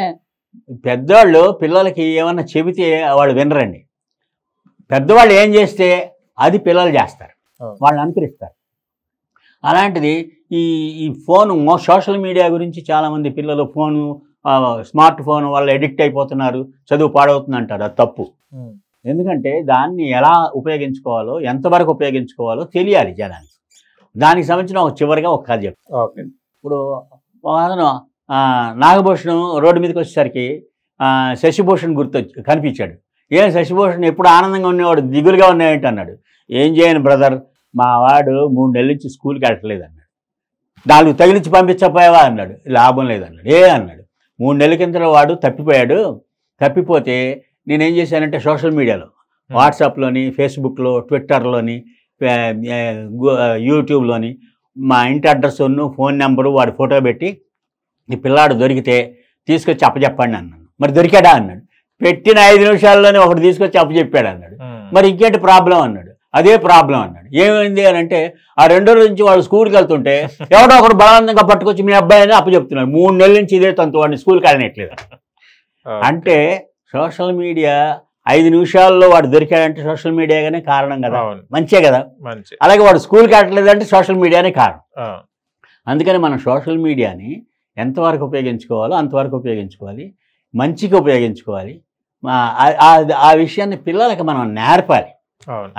పెద్దవాళ్ళు పిల్లలకి ఏమన్నా చెబితే వాళ్ళు వినరండి. పెద్దవాళ్ళు ఏం చేస్తే అది పిల్లలు చేస్తారు, వాళ్ళని అనుకరిస్తారు. అలాంటిది ఈ ఫోను, సోషల్ మీడియా గురించి చాలామంది పిల్లలు ఫోను, స్మార్ట్ ఫోన్ వాళ్ళు ఎడిక్ట్ అయిపోతున్నారు, చదువు పాడవుతుంది అంటారు. అది తప్పు. ఎందుకంటే దాన్ని ఎలా ఉపయోగించుకోవాలో, ఎంతవరకు ఉపయోగించుకోవాలో తెలియాలి జనానికి. దానికి సంబంధించిన ఒక చివరిగా ఒక కథ చెప్తాను. ఇప్పుడు అతను నాగభూషణం రోడ్డు మీదకి వచ్చేసరికి శశిభూషణ్ కనిపించాడు. ఏం శశిభూషణ్ ఎప్పుడు ఆనందంగా ఉండేవాడు, దిగులుగా ఉన్నాయంటే అన్నాడు. ఏం చేయను బ్రదర్, మా వాడు 3 నెలల నుంచి స్కూల్కి వెళ్ళట్లేదు అన్నాడు. 4 తగిలించి పంపించకపోయావా అన్నాడు. లాభం లేదన్నాడు. అన్నాడు 3 నెలల కింద వాడు తప్పిపోయాడు. తప్పిపోతే నేనేం చేశానంటే సోషల్ మీడియాలో, వాట్సాప్లోని, ఫేస్బుక్లో, ట్విట్టర్లోని, యూట్యూబ్లోని మా ఇంటి అడ్రస్, ఫోన్ నెంబరు, వాడి ఫోటో పెట్టి ఈ పిల్లాడు దొరికితే తీసుకొచ్చి అప్పచెప్పండి అన్నాను. మరి దొరికాడా అన్నాడు. పెట్టిన 5 నిమిషాల్లోనే ఒకటి తీసుకొచ్చి అప్పచెప్పాడు అన్నాడు. మరి ఇంకేంటి ప్రాబ్లం అన్నాడు. అదే ప్రాబ్లం అన్నాడు. ఏమైంది అని అంటే ఆ 2 రోజుల నుంచి వాళ్ళు స్కూల్కి వెళ్తుంటే ఎవడో ఒకడు బలవంతంగా పట్టుకొచ్చి మీ అబ్బాయిని అప్పచెప్తున్నాడు. 3 నెలల నుంచి ఇదే తంతు, వాడిని స్కూల్కి వెళ్ళనట్లేదు. అంటే సోషల్ మీడియా 5 నిమిషాల్లో వాడు దొరికాడంటే సోషల్ మీడియాగానే కారణం కదా, మంచే కదా. అలాగే వాడు స్కూల్కి వెళ్ళట్లేదంటే సోషల్ మీడియానే కారణం. అందుకని మనం సోషల్ మీడియాని ఎంతవరకు ఉపయోగించుకోవాలో అంతవరకు ఉపయోగించుకోవాలి, మంచిగా ఉపయోగించుకోవాలి. ఆ విషయాన్ని పిల్లలకి మనం నేర్పాలి,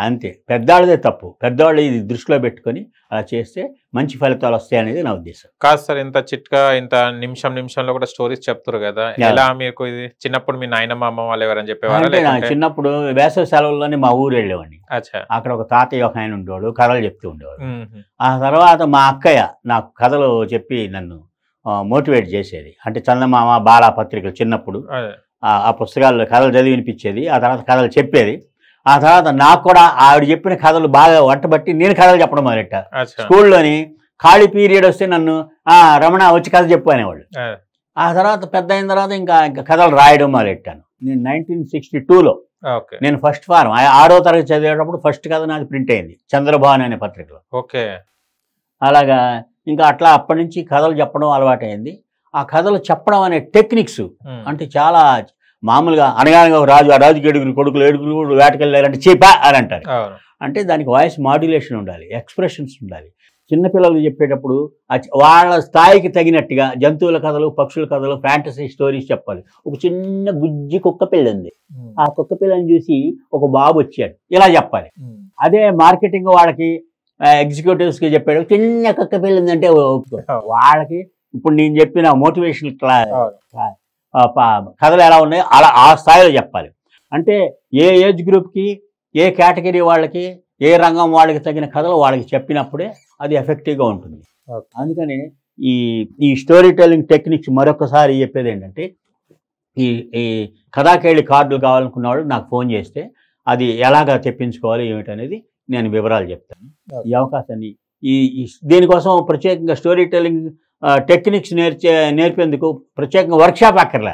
అంతే. పెద్దవాళ్ళదే తప్పు. పెద్దవాళ్ళు ఇది దృష్టిలో పెట్టుకొని అలా చేస్తే మంచి ఫలితాలు వస్తాయి అనేది నా ఉద్దేశం. కాదు సార్, ఇంత చిట్కా, ఇంత నిమిషంలో కూడా స్టోరీస్ చెప్తారు కదా, ఎలా మీకు ఇది చిన్నప్పుడు మీ నాయనమ్మ, అమ్మ వాళ్ళు ఎవరని చెప్పేవారు? చిన్నప్పుడు వేసవి సెలవుల్లోనే మా ఊరు వెళ్ళేవాడిని. అక్కడ ఒక తాతయ్య ఒక ఆయన ఉండేవాడు, కథలు చెప్తూ ఉండేవాడు. ఆ తర్వాత మా అక్కయ్య నాకు కథలు చెప్పి నన్ను మోటివేట్ చేసేది. అంటే చందమామ, బాలా పత్రికలు చిన్నప్పుడు ఆ పుస్తకాల్లో కథలు చదివి వినిపించేది. ఆ తర్వాత కథలు చెప్పేది. ఆ తర్వాత నాకు కూడా ఆవిడ చెప్పిన కథలు బాగా వంటబట్టి నేను కథలు చెప్పడం మొదలెట్టా. స్కూల్లోని ఖాళీ పీరియడ్ వస్తే నన్ను రమణ వచ్చి కథ చెప్పు అనేవాళ్ళు. ఆ తర్వాత పెద్ద అయిన తర్వాత ఇంకా కథలు రాయడం మొదలెట్టాను. నేను 1962లో నేను ఫస్ట్ ఫారం 6వ తరగతి చదివేటప్పుడు ఫస్ట్ కథ నాది ప్రింట్ అయింది చంద్రభాన్ అనే పత్రికలో. అలాగా ఇంకా అట్లా అప్పటి నుంచి కథలు చెప్పడం అలవాటైంది. ఆ కథలు చెప్పడం అనే టెక్నిక్స్ అంటే చాలా మామూలుగా అనగానగా ఒక రాజు, ఆ రాజుకి 7 కొడుకులు, 7 వేటకెళ్ళారంటే చీపా అని అంటారు. అంటే దానికి వాయిస్ మాడ్యులేషన్ ఉండాలి, ఎక్స్ప్రెషన్స్ ఉండాలి. చిన్నపిల్లలు చెప్పేటప్పుడు వాళ్ళ స్థాయికి తగినట్టుగా జంతువుల కథలు, పక్షుల కథలు, ఫ్యాంటసీ స్టోరీస్ చెప్పాలి. ఒక చిన్న బుజ్జి కుక్క పిల్ల ఉంది, ఆ కుక్క పిల్లని చూసి ఒక బాబు వచ్చాడు, ఇలా చెప్పాలి. అదే మార్కెటింగ్ వాళ్ళకి, ఎగ్జిక్యూటివ్స్కి చెప్పాడు, చిన్న కుక్క పిల్ల ఉందంటే వాళ్ళకి ఇప్పుడు నేను చెప్పిన మోటివేషన్ కథలు ఎలా ఉన్నాయో అలా ఆ స్థాయిలో చెప్పాలి. అంటే ఏ ఏజ్ గ్రూప్కి, ఏ కేటగిరీ వాళ్ళకి, ఏ రంగం వాళ్ళకి తగిన కథలు వాళ్ళకి చెప్పినప్పుడే అది ఎఫెక్టివ్గా ఉంటుంది. అందుకని ఈ స్టోరీ టెల్లింగ్ టెక్నిక్స్ మరొకసారి చెప్పేది ఏంటంటే, ఈ కథాకేళి కార్డులు కావాలనుకున్నవాడు నాకు ఫోన్ చేస్తే అది ఎలాగా తెప్పించుకోవాలి ఏమిటనేది నేను వివరాలు చెప్తాను. ఈ అవకాశాన్ని దీనికోసం ప్రత్యేకంగా స్టోరీ టెల్లింగ్ టెక్నిక్స్ నేర్పేందుకు ప్రత్యేకంగా వర్క్షాప్ అక్కర్లే.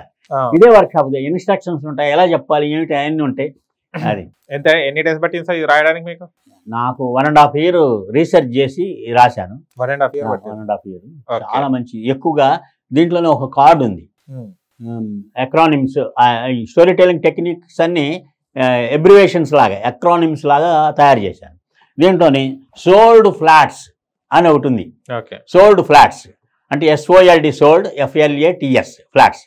ఇదే వర్క్ షాప్ ఇన్స్ట్రక్షన్స్ ఉంటాయి, ఎలా చెప్పాలి ఏమిటి అవన్నీ ఉంటాయి. అది ఎన్ని డేస్ పట్టింది సార్ ఇది రాయడానికి మీకు? నాకు 1.5 year రీసెర్చ్ చేసి రాశాను. 1.5 year 1.5 year చాలా మంచి. ఎక్కువగా దీంట్లోనే ఒక కార్డు ఉంది, ఎక్రానిమ్స్, స్టోరీ టెల్లింగ్ టెక్నిక్స్ అన్ని ఎబ్రివేషన్స్ లాగా ఎక్రానిమ్స్ లాగా తయారు చేశాను. దీంట్లోని సోల్డ్ ఫ్లాట్స్ అని ఒకటి ఉంది. సోల్డ్ ఫ్లాట్స్ అంటే SOLD సోల్డ్ FLATS ఫ్లాట్స్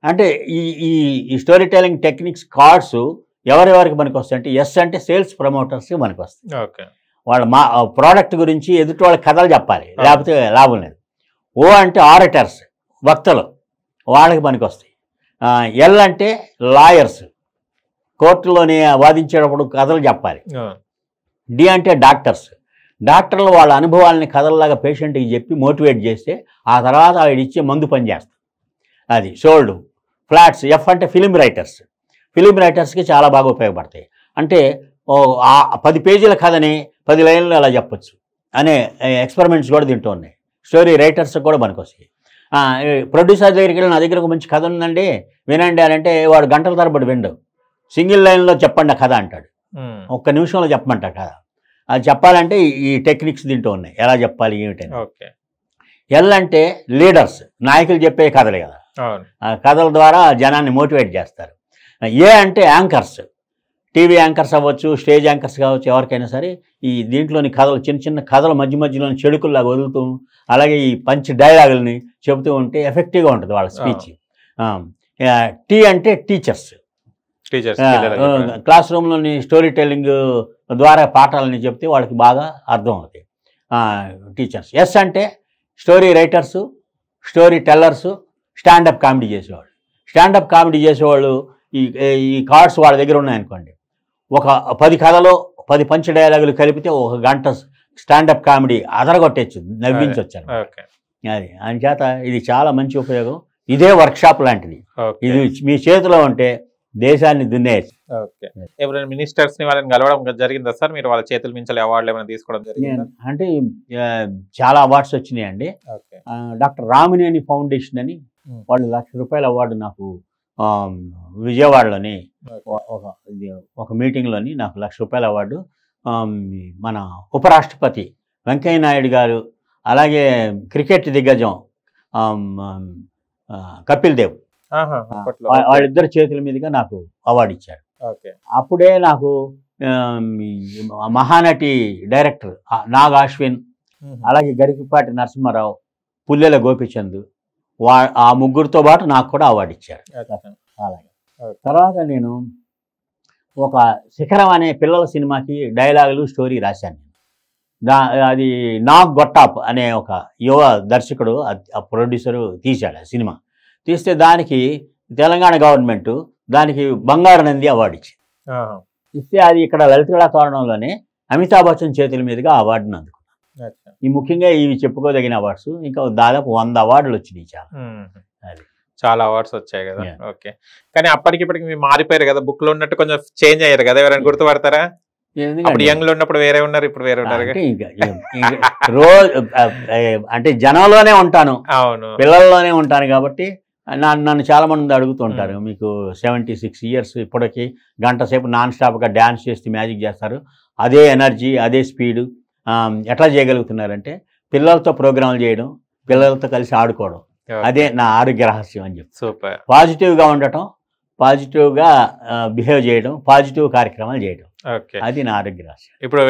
అంటే ఈ స్టోరీ టెల్లింగ్ టెక్నిక్స్ కార్డ్స్ ఎవరెవరికి మనకు వస్తాయి అంటే S అంటే సేల్స్ ప్రమోటర్స్కి మనకు వస్తాయి. వాళ్ళ ప్రోడక్ట్ గురించి ఎదుటి వాళ్ళ కథలు చెప్పాలి, లేకపోతే లాభం లేదు. O అంటే ఆరేటర్స్, వక్తలు, వాళ్ళకి మనకు వస్తాయి. L అంటే లాయర్స్, కోర్టులోని వాదించేటప్పుడు కథలు చెప్పాలి. D అంటే డాక్టర్స్, డాక్టర్లు వాళ్ళ అనుభవాలని కథల్లాగా పేషెంట్కి చెప్పి మోటివేట్ చేస్తే ఆ తర్వాత ఆవిడ ఇచ్చే మందు పని చేస్తారు. అది సోల్డ్ ఫ్లాట్స్. F అంటే ఫిలిం రైటర్స్, ఫిలిం రైటర్స్కి చాలా బాగా ఉపయోగపడతాయి. అంటే 10 పేజీల కథని 10 లైన్లు అలా చెప్పచ్చు అనే ఎక్స్పెరిమెంట్స్ కూడా దీంట్లో ఉన్నాయి. స్టోరీ రైటర్స్కి కూడా మనకు వస్తాయి. ప్రొడ్యూసర్ దగ్గరికి వెళ్ళి నా దగ్గర ఒక మంచి కథ ఉందండి వినండి అని అంటే వాడు గంటల తరబడి విండు. సింగిల్ లైన్లో చెప్పండి ఆ కథ అంటాడు, ఒక్క నిమిషంలో చెప్పమంటాడు కథ. అది చెప్పాలంటే ఈ టెక్నిక్స్ దీంట్లో ఉన్నాయి, ఎలా చెప్పాలి ఏమిటని. L అంటే లీడర్స్, నాయకులు చెప్పే కథలే కదా, కథల ద్వారా జనాన్ని మోటివేట్ చేస్తారు. A అంటే యాంకర్స్, టీవీ యాంకర్స్ అవ్వచ్చు, స్టేజ్ యాంకర్స్ కావచ్చు, ఎవరికైనా సరే ఈ దీంట్లోని కథలు చిన్న చిన్న కథలు మధ్య మధ్యలోని చెడుకుల్లాగా వదులుతూ అలాగే ఈ పంచ్ డైలాగుల్ని చెబుతూ ఉంటే ఎఫెక్టివ్గా ఉంటుంది వాళ్ళ స్పీచ్. T అంటే టీచర్స్, క్లాస్ రూమ్లోని స్టోరీ టెల్లింగ్ ద్వారా పాఠాలని చెప్తే వాళ్ళకి బాగా అర్థం అవుతాయి టీచర్స్. S అంటే story writers, story tellers, standup comedy చేసేవాళ్ళు. స్టాండప్ కామెడీ చేసేవాళ్ళు ఈ కార్డ్స్ వాళ్ళ దగ్గర ఉన్నాయనుకోండి, ఒక 10 కథలో 10 పంచ్ డైలాగులు కలిపితే 1 గంట స్టాండప్ కామెడీ అదరగొట్టచ్చు, నవ్వించవచ్చు. అది అందుచేత ఇది చాలా మంచి ఉపయోగం. ఇదే వర్క్షాప్ లాంటిది, ఇది మీ చేతిలో ఉంటే దేశాన్ని దున్నేయచ్చు. ఎవరైనా మినిస్టర్స్ ని వాళ్ళని కలవడం జరిగిందా సార్? మీరు వాళ్ళ చేతుల మించి అవార్డులు ఏమైనా తీసుకోవడం జరిగిందా? అంటే చాలా అవార్డ్స్ వచ్చినాయండి. డాక్టర్ రామినేని ఫౌండేషన్ అని వాళ్ళు ₹1,00,000 అవార్డు నాకు విజయవాడలోని ఒక మీటింగ్లోని నాకు ₹1,00,000 అవార్డు మన ఉపరాష్ట్రపతి వెంకయ్య నాయుడు గారు, అలాగే క్రికెట్ దిగ్గజం కపిల్ దేవ్, వాళ్ళిద్దరు చేతుల మీదుగా నాకు అవార్డు ఇచ్చారు. అప్పుడే నాకు మహానటి డైరెక్టర్ నాగ్ అశ్విన్, అలాగే గరికపాటి నరసింహారావు, పుల్లెల గోపిచంద్, ఆ ముగ్గురితో పాటు నాకు కూడా అవార్డు ఇచ్చారు. అలాగే తర్వాత నేను ఒక శిఖరం అనే పిల్లల సినిమాకి డైలాగులు స్టోరీ రాశాను. అది నాగ్ గొట్టాప్ అనే ఒక యువ దర్శకుడు ప్రొడ్యూసరు తీశాడు ఆ సినిమా. తీస్తే దానికి తెలంగాణ గవర్నమెంట్ దానికి బంగారు నంది అవార్డు ఇచ్చింది. ఇస్తే అది ఇక్కడ లలిత కళా తోరణంలోనే అమితాబ్ బచ్చన్ చేతుల మీదుగా అవార్డును అందుకున్నాను. ఈ ముఖ్యంగా ఇవి చెప్పుకోదగిన అవార్డ్స్. ఇంకా దాదాపు 100 అవార్డులు వచ్చినాయి. చాలా అవార్డ్స్ వచ్చాయి కదా. ఓకే, కానీ అప్పటికిప్పటికి మీరు మారిపోయారు కదా, బుక్ లో ఉన్నట్టు కొంచెం చేంజ్ అయ్యారు కదా. ఎవరైనా గుర్తుపడతారా? యంగ్ లో ఉన్నప్పుడు వేరే ఉన్నారు, ఇప్పుడు వేరే ఉన్నారు. రోజు అంటే జనంలోనే ఉంటాను, అవును, పిల్లల్లోనే ఉంటాను కాబట్టి నన్ను చాలా మంది అడుగుతుంటారు, మీకు 76 years ఇప్పటికీ గంట సేపు నాన్ స్టాప్గా డ్యాన్స్ చేస్తూ మ్యాజిక్ చేస్తారు, అదే ఎనర్జీ అదే స్పీడు ఎట్లా చేయగలుగుతున్నారంటే పిల్లలతో ప్రోగ్రాంలు చేయడం, పిల్లలతో కలిసి ఆడుకోవడం, అదే నా ఆరోగ్య రహస్యం అని చెప్పి. సూపర్. పాజిటివ్గా ఉండటం, పాజిటివ్గా బిహేవ్ చేయడం, పాజిటివ్ కార్యక్రమాలు చేయడం, అది నా ఆరోగ్య రహస్యం. ఇప్పుడు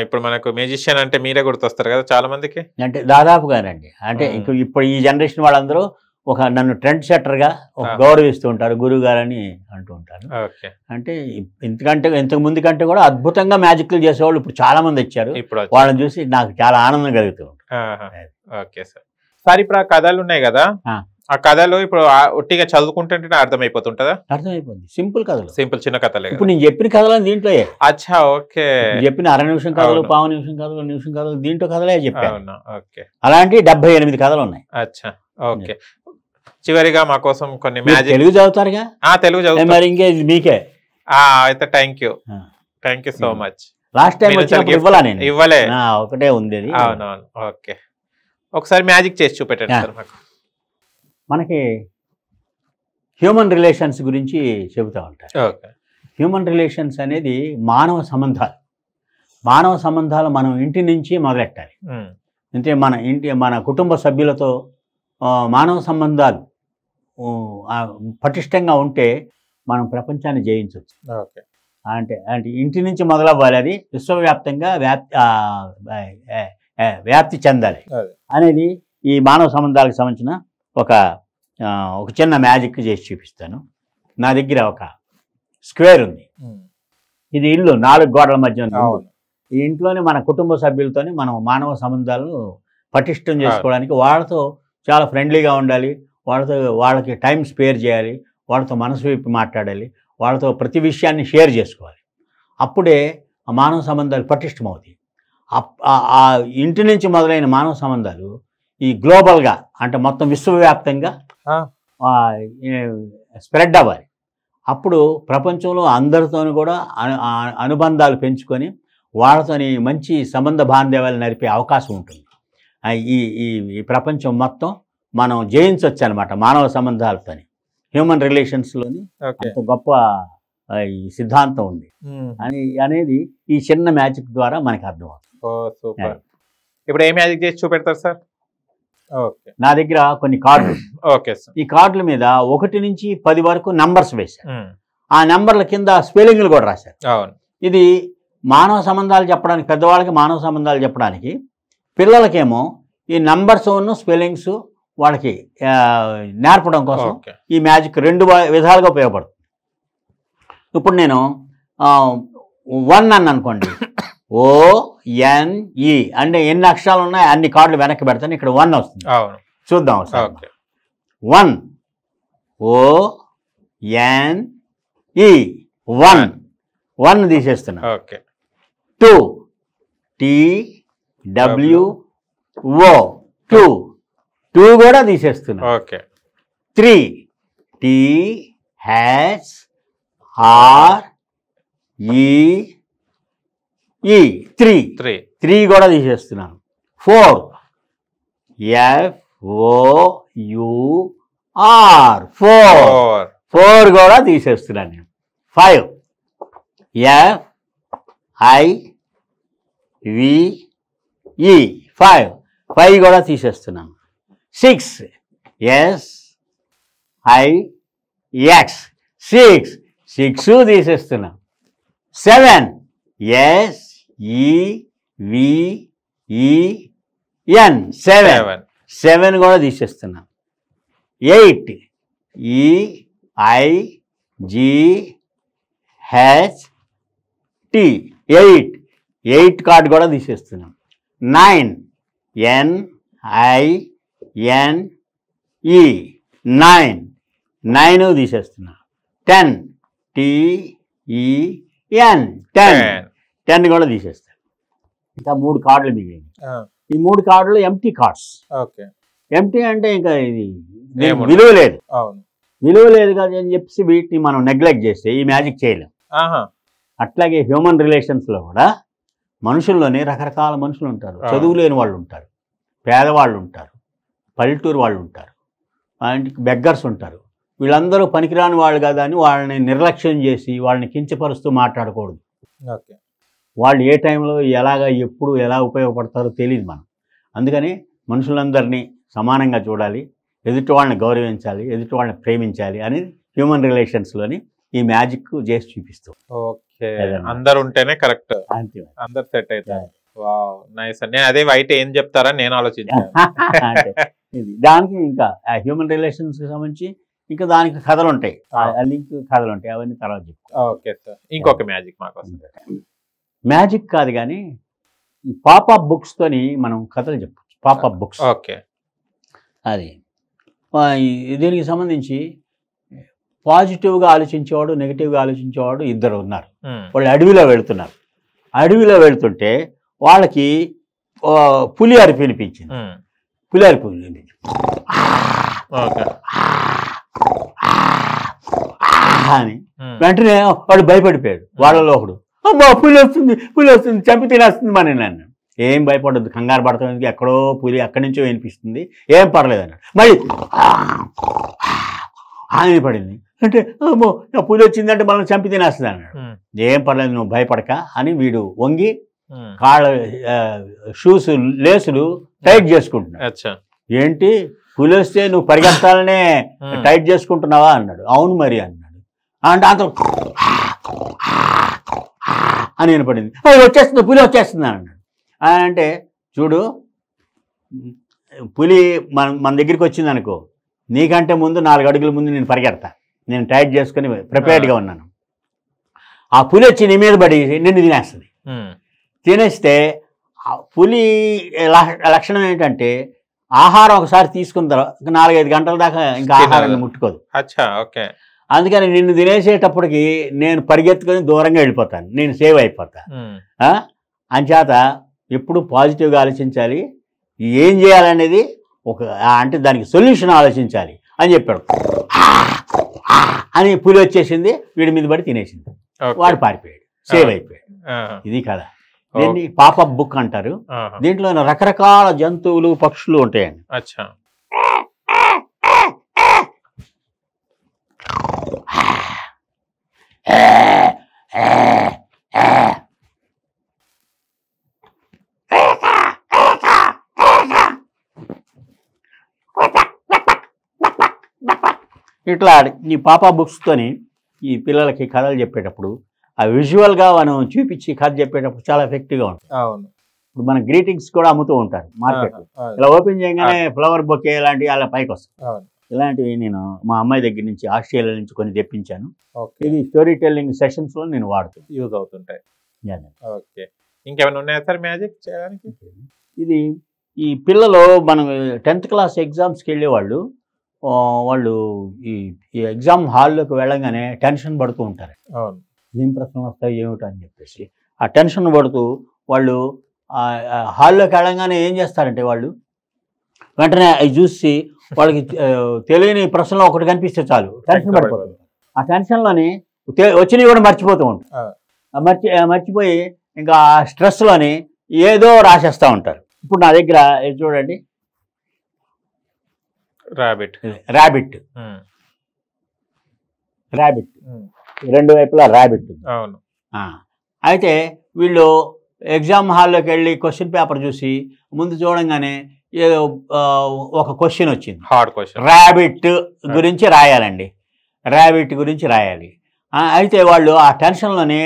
ఇప్పుడు మనకు మ్యూజిషియన్ అంటే మీరే గుర్తొస్తారు కదా చాలా మందికి. అంటే దాదాపుగానండి. అంటే ఇప్పుడు ఈ జనరేషన్ వాళ్ళందరూ నన్ను ట్రెండ్ సెట్టర్గా గౌరవిస్తూ ఉంటారు, గురువు గారని అంటూ ఉంటారు. అంటే ఇంతకు ముందు కంటే కూడా అద్భుతంగా మ్యాజిక్లు చేసేవాళ్ళు ఇప్పుడు చాలా మంది వచ్చారు. వాళ్ళని చూసి నాకు చాలా ఆనందం కలుగుతూ ఉంటుంది. Okay sir. సార్ ఇప్పుడు ఆ కథలు ఉన్నాయి కదా, ఆ కథలు ఇప్పుడు ఒట్టిగా చదువుకుంటుంటే అర్థమైపోతుంటదా? అర్థమైపోతుంది. సింపుల్ కథలు, సింపుల్ చిన్న కథలే. ఇప్పుడు నేను చెప్పిన కథలు దీంట్లో. అచ్చా, ఓకే. చెప్పిన 1/2 నిమిషం కథలు, 1/4 నిమిషం కథలు, నిమిషం కథలు దీంట్లో కథలే చెప్పాను. ఓకే. అలాంటి 78 కథలు ఉన్నాయి. అచ్చా, ఓకే. చివరిగా మా కోసం కొన్ని మ్యాజిక్. తెలుగు చదువుతారుగా? తెలుగు చదువుతారు. మరి ఇంకే మీకే. అయితే thank you so much. Last time ఇవ్వాలా? నేను ఇవ్వలే, ఒకటే ఉంది. అవునవును. ఓకే, ఒకసారి మ్యాజిక్ చేసి చూపెట్టండి సార్ మాకు. మనకి హ్యూమన్ రిలేషన్స్ గురించి చెబుతూ ఉంటారు. ఓకే. హ్యూమన్ రిలేషన్స్ అనేది మానవ సంబంధాలు. మానవ సంబంధాలు మనం ఇంటి నుంచి మొదలెట్టాలి. అంటే మన కుటుంబ సభ్యులతో మానవ సంబంధాలు పటిష్టంగా ఉంటే మనం ప్రపంచాన్ని జయించవచ్చు. ఓకే. అంటే ఇంటి నుంచి మొదలవ్వాలి, అది విశ్వవ్యాప్తంగా వ్యాప్తి చెందాలి అనేది ఈ మానవ సంబంధాలకు సంబంధించిన ఒక చిన్న మ్యాజిక్ చేసి చూపిస్తాను. నా దగ్గర ఒక స్క్వేర్ ఉంది. ఇది ఇల్లు 4 గోడల మధ్య ఉంది. ఈ ఇంట్లోనే మన కుటుంబ సభ్యులతోని మనం మానవ సంబంధాలను పటిష్టం చేసుకోవడానికి వాళ్ళతో చాలా ఫ్రెండ్లీగా ఉండాలి, వాళ్ళకి టైం స్పేర్ చేయాలి, వాళ్ళతో మనసు విప్పి మాట్లాడాలి, వాళ్ళతో ప్రతి విషయాన్ని షేర్ చేసుకోవాలి. అప్పుడే ఆ మానవ సంబంధాలు పటిష్టమవుతాయి. ఆ ఇంటి నుంచి మొదలైన మానవ సంబంధాలు ఈ గ్లోబల్గా అంటే మొత్తం విశ్వవ్యాప్తంగా స్ప్రెడ్ అవ్వాలి. అప్పుడు ప్రపంచంలో అందరితోనూ కూడా అనుబంధాలు పెంచుకొని వాళ్ళతోని మంచి సంబంధ బాంధవ్యాలు నడిపే అవకాశం ఉంటుంది. ఈ ప్రపంచం మొత్తం మనం జయించవచ్చు అనమాట మానవ సంబంధాలతోని. హ్యూమన్ రిలేషన్స్లోని అంత గొప్ప ఈ సిద్ధాంతం ఉంది అనేది ఈ చిన్న మ్యాజిక్ ద్వారా మనకి అర్థమవుతుంది. సూపర్. ఇప్పుడు ఏ మ్యాజిక్ చేసి చూపెడతారు సార్? ఓకే. నా దగ్గర కొన్ని కార్డులు. Okay sir. ఈ కార్డుల మీద 1 నుంచి 10 వరకు నంబర్స్ వేశారు. ఆ నంబర్ల కింద స్పెల్లింగ్లు కూడా రాశారు. అవును. ఇది మానవ సంబంధాలు చెప్పడానికి, పెద్దవాళ్ళకి మానవ సంబంధాలు చెప్పడానికి, పిల్లలకేమో ఈ నంబర్స్ స్పెల్లింగ్స్ వాళ్ళకి నేర్పడం కోసం ఈ మ్యాజిక్ 2 విధాలుగా ఉపయోగపడుతుంది. ఇప్పుడు నేను 1 అని అనుకోండి, ONE అంటే ఎన్ని అక్షరాలు ఉన్నాయి అన్ని కార్డులు వెనక్కి పెడతాను. ఇక్కడ 1 వస్తుంది. చూద్దాం ఒకసారి. 1 ONE 1 తీసేస్తున్నా. 2 TWO 2 కూడా తీసేస్తున్నా. 3 THREE 3 కూడా తీసేస్తున్నాను. 4 FOUR 4 కూడా తీసేస్తున్నాను నేను. 5 FIVE 5 కూడా తీసేస్తున్నాను. 6 SIX 6 తీసేస్తున్నాను. 7 SEVEN 7 కూడా తీసేస్తున్నాను. 8 EIGHT 8 కార్డు కూడా తీసేస్తున్నాను. 9 NINE 9 తీసేస్తున్నాను. 10 TEN కూడా తీసేస్తాను. ఇంకా 3 కార్డులు మిగిలింది. ఈ 3 కార్డులు ఎంటీ కార్డ్స్. ఎంటీ అంటే ఇంకా ఇది విలువ లేదు, విలువ లేదు కదా అని చెప్పి వీటిని మనం నెగ్లెక్ట్ చేస్తే ఈ మ్యాజిక్ చేయలేం. అట్లాగే హ్యూమన్ రిలేషన్స్లో కూడా మనుషుల్లోనే రకరకాల మనుషులు ఉంటారు. చదువు లేని వాళ్ళు ఉంటారు, పేదవాళ్ళు ఉంటారు, పల్లెటూరు వాళ్ళు ఉంటారు, బెగ్గర్స్ ఉంటారు. వీళ్ళందరూ పనికిరాని వాళ్ళు కదా అని వాళ్ళని నిర్లక్ష్యం చేసి వాళ్ళని కించపరుస్తూ మాట్లాడకూడదు. వాళ్ళు ఏ టైంలో ఎప్పుడు ఎలా ఉపయోగపడతారో తెలియదు మనం. అందుకని మనుషులందరినీ సమానంగా చూడాలి, ఎదుటి వాళ్ళని గౌరవించాలి, ఎదుటి వాళ్ళని ప్రేమించాలి అనేది హ్యూమన్ రిలేషన్స్లోని ఈ మ్యాజిక్ చేసి చూపిస్తాం. ఓకే. అందరు ఉంటేనే కరెక్ట్, అందరు సెట్ అవుతారు. Wow, nice. నేను అదే వైట్ ఏం చెప్తారని నేను ఆలోచించాను. దానికి ఇంకా హ్యూమన్ రిలేషన్స్ కి సంబంధించి ఇంకా దానికి కథలు ఉంటాయి, లింక్ కథలు ఉంటాయి, అవన్నీ తర్వాత చెప్తాం. Okay sir. ఇంకొక మ్యాజిక్ మాకు మ్యాజిక్ కాదు కానీ ఈ పాపప్ బుక్స్ తోని మనం కథలు చెప్పచ్చు. Popup books. ఓకే. అది దీనికి సంబంధించి పాజిటివ్గా ఆలోచించేవాడు, నెగిటివ్గా ఆలోచించేవాడు ఇద్దరు ఉన్నారు. వాళ్ళు అడవిలో వెళుతున్నారు. అడవిలో వెళుతుంటే వాళ్ళకి పులి అరుపు వినిపించింది. పులి అరుపు వినిపించింది అని వెంటనే వాడు భయపడిపోయాడు. వాళ్ళలో ఒకడు, అమ్మా పులి వస్తుంది, పులి వస్తుంది, చంపి తినేస్తుంది మన నన్ను. ఏం భయపడద్దు, కంగారు పడతాం, ఎక్కడో పులి అక్కడి నుంచో వినిపిస్తుంది, ఏం పర్లేదు అన్నాడు. మళ్ళీ ఆయన పడింది. అంటే అమ్మో నా పులి వచ్చిందంటే మనం చంపి తినేస్తుంది అన్నాడు. ఏం పర్లేదు నువ్వు భయపడక అని వీడు వంగి కాళ్ళ షూస్ లేసులు టైట్ చేసుకుంటున్నాడు. ఏంటి పులి వస్తే నువ్వు పరిగెత్తాలనే టైట్ చేసుకుంటున్నావా అన్నాడు. అవును మరి అన్నాడు. అంటే అంత అని వినపడింది. వచ్చేస్తుంది పులి వచ్చేస్తుంది అన్నాడు. అంటే చూడు పులి మన దగ్గరికి వచ్చింది అనుకో, నీకంటే ముందు 4 అడుగుల ముందు నేను పరిగెడతా, నేను టైట్ చేసుకుని ప్రిపేర్డ్గా ఉన్నాను. ఆ పులి వచ్చి నీ మీద పడి నిన్ను తినేస్తుంది. తినేస్తే పులి లక్షణం ఏంటంటే ఆహారం ఒకసారి తీసుకున్న తర్వాత 4-5 గంటల దాకా ఇంకా ఆహారాన్ని ముట్టుకోదు. అందుకని నిన్ను తినేసేటప్పటికి నేను పరిగెత్తుకొని దూరంగా వెళ్ళిపోతాను, నేను సేవ్ అయిపోతా. అంచేత ఎప్పుడు పాజిటివ్గా ఆలోచించాలి, ఏం చేయాలనేది అంటే దానికి సొల్యూషన్ ఆలోచించాలి అని చెప్పాడు. అని పులి వచ్చేసింది, వీడి మీద పడి తినేసింది, వాడు పారిపోయాడు, సేవ్ అయిపోయాడు. ఇది కదా దీన్ని పాపప్ బుక్ అంటారు. దీంట్లో రకరకాల జంతువులు పక్షులు ఉంటాయండి. ఇట్లా ఈ పాపా బుక్స్తోని ఈ పిల్లలకి కథలు చెప్పేటప్పుడు ఆ విజువల్గా మనం చూపించి కథ చెప్పేటప్పుడు చాలా ఎఫెక్టివ్గా ఉంటుంది. ఇప్పుడు మన గ్రీటింగ్స్ కూడా అమ్ముతూ ఉంటారు మార్కెట్లో. ఇలా ఓపెన్ చేయగానే ఫ్లవర్ బొకే ఇలాంటివి అలా పైకి వస్తాయి. ఇలాంటివి నేను మా అమ్మాయి దగ్గర నుంచి ఆస్ట్రేలియా నుంచి కొన్ని తెప్పించాను. ఇది స్టోరీ టెల్లింగ్ సెషన్స్లో నేను వాడుతాను, యూజ్ అవుతుంటాయి. ఇంకేమైనా ఉన్నాయా సార్ మ్యాజిక్ చేయడానికి? ఇది ఈ పిల్లలు మనం 10th క్లాస్ ఎగ్జామ్స్కి వెళ్ళేవాళ్ళు, వాళ్ళు ఈ ఎగ్జామ్ హాల్లోకి వెళ్ళగానే టెన్షన్ పడుతూ ఉంటారు. ఏం ప్రశ్నలు వస్తాయి ఏమిటో అని చెప్పేసి ఆ టెన్షన్ పడుతూ వాళ్ళు హాల్లోకి వెళ్ళగానే ఏం చేస్తారంటే వాళ్ళు వెంటనే అవి చూసి వాళ్ళకి తెలియని ప్రశ్నలో ఒకటి కనిపిస్తే చాలు టెన్షన్ పడిపోతుంది. ఆ టెన్షన్లోని వచ్చినవి కూడా మర్చిపోతూ ఉంటారు. మర్చిపోయి ఇంకా ఆ స్ట్రెస్లోని ఏదో రాసేస్తూ ఉంటారు. ఇప్పుడు నా దగ్గర చూడండి, ర్యాబిట్ రెండు వైపులా ర్యాబిట్. అయితే వీళ్ళు ఎగ్జామ్ హాల్లోకి వెళ్ళి క్వశ్చన్ పేపర్ చూసి ముందు చూడంగానే ఏదో ఒక క్వశ్చన్ వచ్చింది, హార్డ్ క్వశ్చన్, ర్యాబిట్ గురించి రాయాలండి, ర్యాబిట్ గురించి రాయాలి. అయితే వాళ్ళు ఆ టెన్షన్లోనే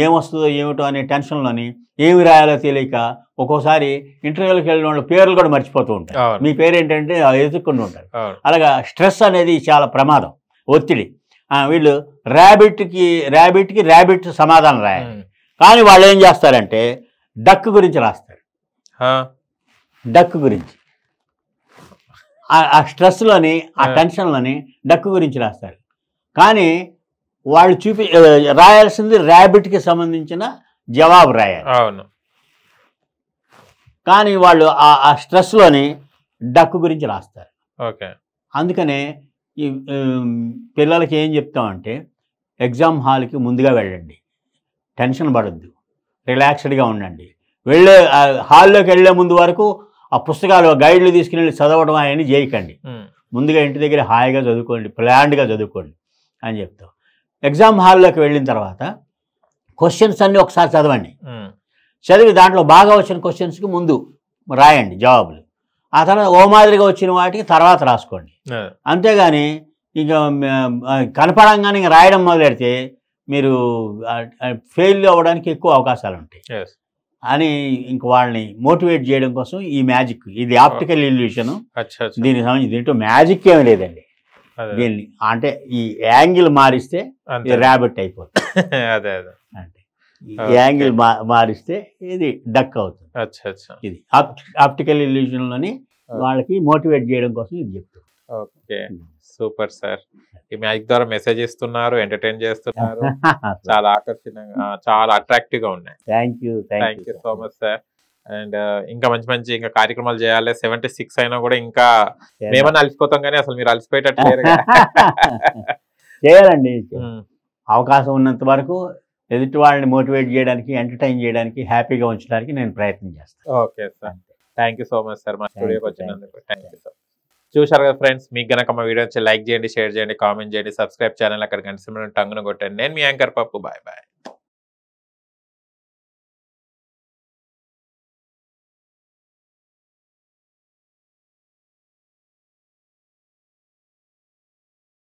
ఏమొస్తుందో ఏమిటో అనే టెన్షన్లోని ఏమి రాయాలో తెలియక ఒక్కోసారి ఇంటర్వ్యూలకు వెళ్ళిన వాళ్ళు పేర్లు కూడా మర్చిపోతూ ఉంటారు. మీ పేరు ఏంటంటే ఎదుర్కొంటూ ఉంటారు. అలాగా స్ట్రెస్ అనేది చాలా ప్రమాదం, ఒత్తిడి. వీళ్ళు ర్యాబిట్కి ర్యాబిట్ సమాధానం రాయాలి. కానీ వాళ్ళు ఏం చేస్తారంటే డక్ గురించి రాస్తారు. డక్ గురించి ఆ స్ట్రెస్లోని ఆ టెన్షన్లోని డక్ గురించి రాస్తారు. కానీ వాళ్ళు రాయాల్సింది ర్యాబిట్కి సంబంధించిన జవాబు రాయాలి. కానీ వాళ్ళు ఆ స్ట్రెస్లోని డక్ గురించి రాస్తారు. అందుకనే ఈ పిల్లలకి ఏం చెప్తామంటే ఎగ్జామ్ హాల్కి ముందుగా వెళ్ళండి, టెన్షన్ పడద్దు, రిలాక్స్డ్గా ఉండండి. హాల్లోకి వెళ్ళే ముందు వరకు ఆ పుస్తకాలు గైడ్లు తీసుకుని వెళ్ళి చదవడం అవన్నీ చేయకండి. ముందుగా ఇంటి దగ్గర హాయిగా చదువుకోండి, ప్లాన్డ్గా చదువుకోండి అని చెప్తాం. ఎగ్జామ్ హాల్లోకి వెళ్ళిన తర్వాత క్వశ్చన్స్ అన్నీ ఒకసారి చదవండి. చదివి దాంట్లో బాగా వచ్చిన క్వశ్చన్స్కి ముందు రాయండి జవాబులు. ఆ తర్వాత ఓ మాదిరిగా వచ్చిన వాటికి తర్వాత రాసుకోండి. అంతేగాని ఇక కనపడంగానే ఇంక రాయడం మొదలెడితే మీరు ఫెయిల్ అవ్వడానికి ఎక్కువ అవకాశాలు ఉంటాయి అని ఇంక వాళ్ళని మోటివేట్ చేయడం కోసం ఈ మ్యాజిక్, ఇది ఆప్టికల్ ఇల్యూషన్. దీనికి సంబంధించి దీంట్లో మ్యాజిక్ ఏమి లేదండి. దీన్ని అంటే ఈ యాంగిల్ మారిస్తే ర్యాబిట్ అయిపోతుంది. అంటే యాంగిల్ మారిస్తే ఇది డక్ అవుతుంది. ఇది ఆప్టికల్ ఇల్యూషన్లోని వాళ్ళకి మోటివేట్ చేయడం కోసం ఇది చెప్తారు. Okay, super sir. ఈ మ్యాజిక్ ద్వారా మెసేజ్ ఇస్తున్నారు, ఎంటర్టైన్ చేస్తున్నారు, చాలా ఆకర్షణీయంగా, చాలా అట్రాక్టివ్ గా ఉన్నాయి. Thank you so much sir. And ఇంకా మంచి ఇంకా కార్యక్రమాలు చేయాలి. 76 అయినా కూడా ఇంకా మేమన్నా అలసిపోతాం, కానీ అసలు మీరు అలసిపోయేటట్టు లేరుగా. చేయాలండి, అవకాశం ఉన్నంత వరకు ఎదుటి వాళ్ళని మోటివేట్ చేయడానికి, ఎంటర్టైన్ చేయడానికి, హ్యాపీగా ఉంచడానికి నేను ప్రయత్నం చేస్తాను. Okay sir, thank you so much sir మా స్టూడియోకి వచ్చినందుకు. Thank you sir. చూశారు కదా ఫ్రెండ్స్, మీకు గనక మా వీడియో లైక్ చేయండి, షేర్ చేయండి, కామెంట్ చేయండి, సబ్స్క్రైబ్ ఛానల్ అక్కడ గంట సింబల్ టంగున కొట్టండి. నేను మీ యాంకర్ పప్పు. Bye bye.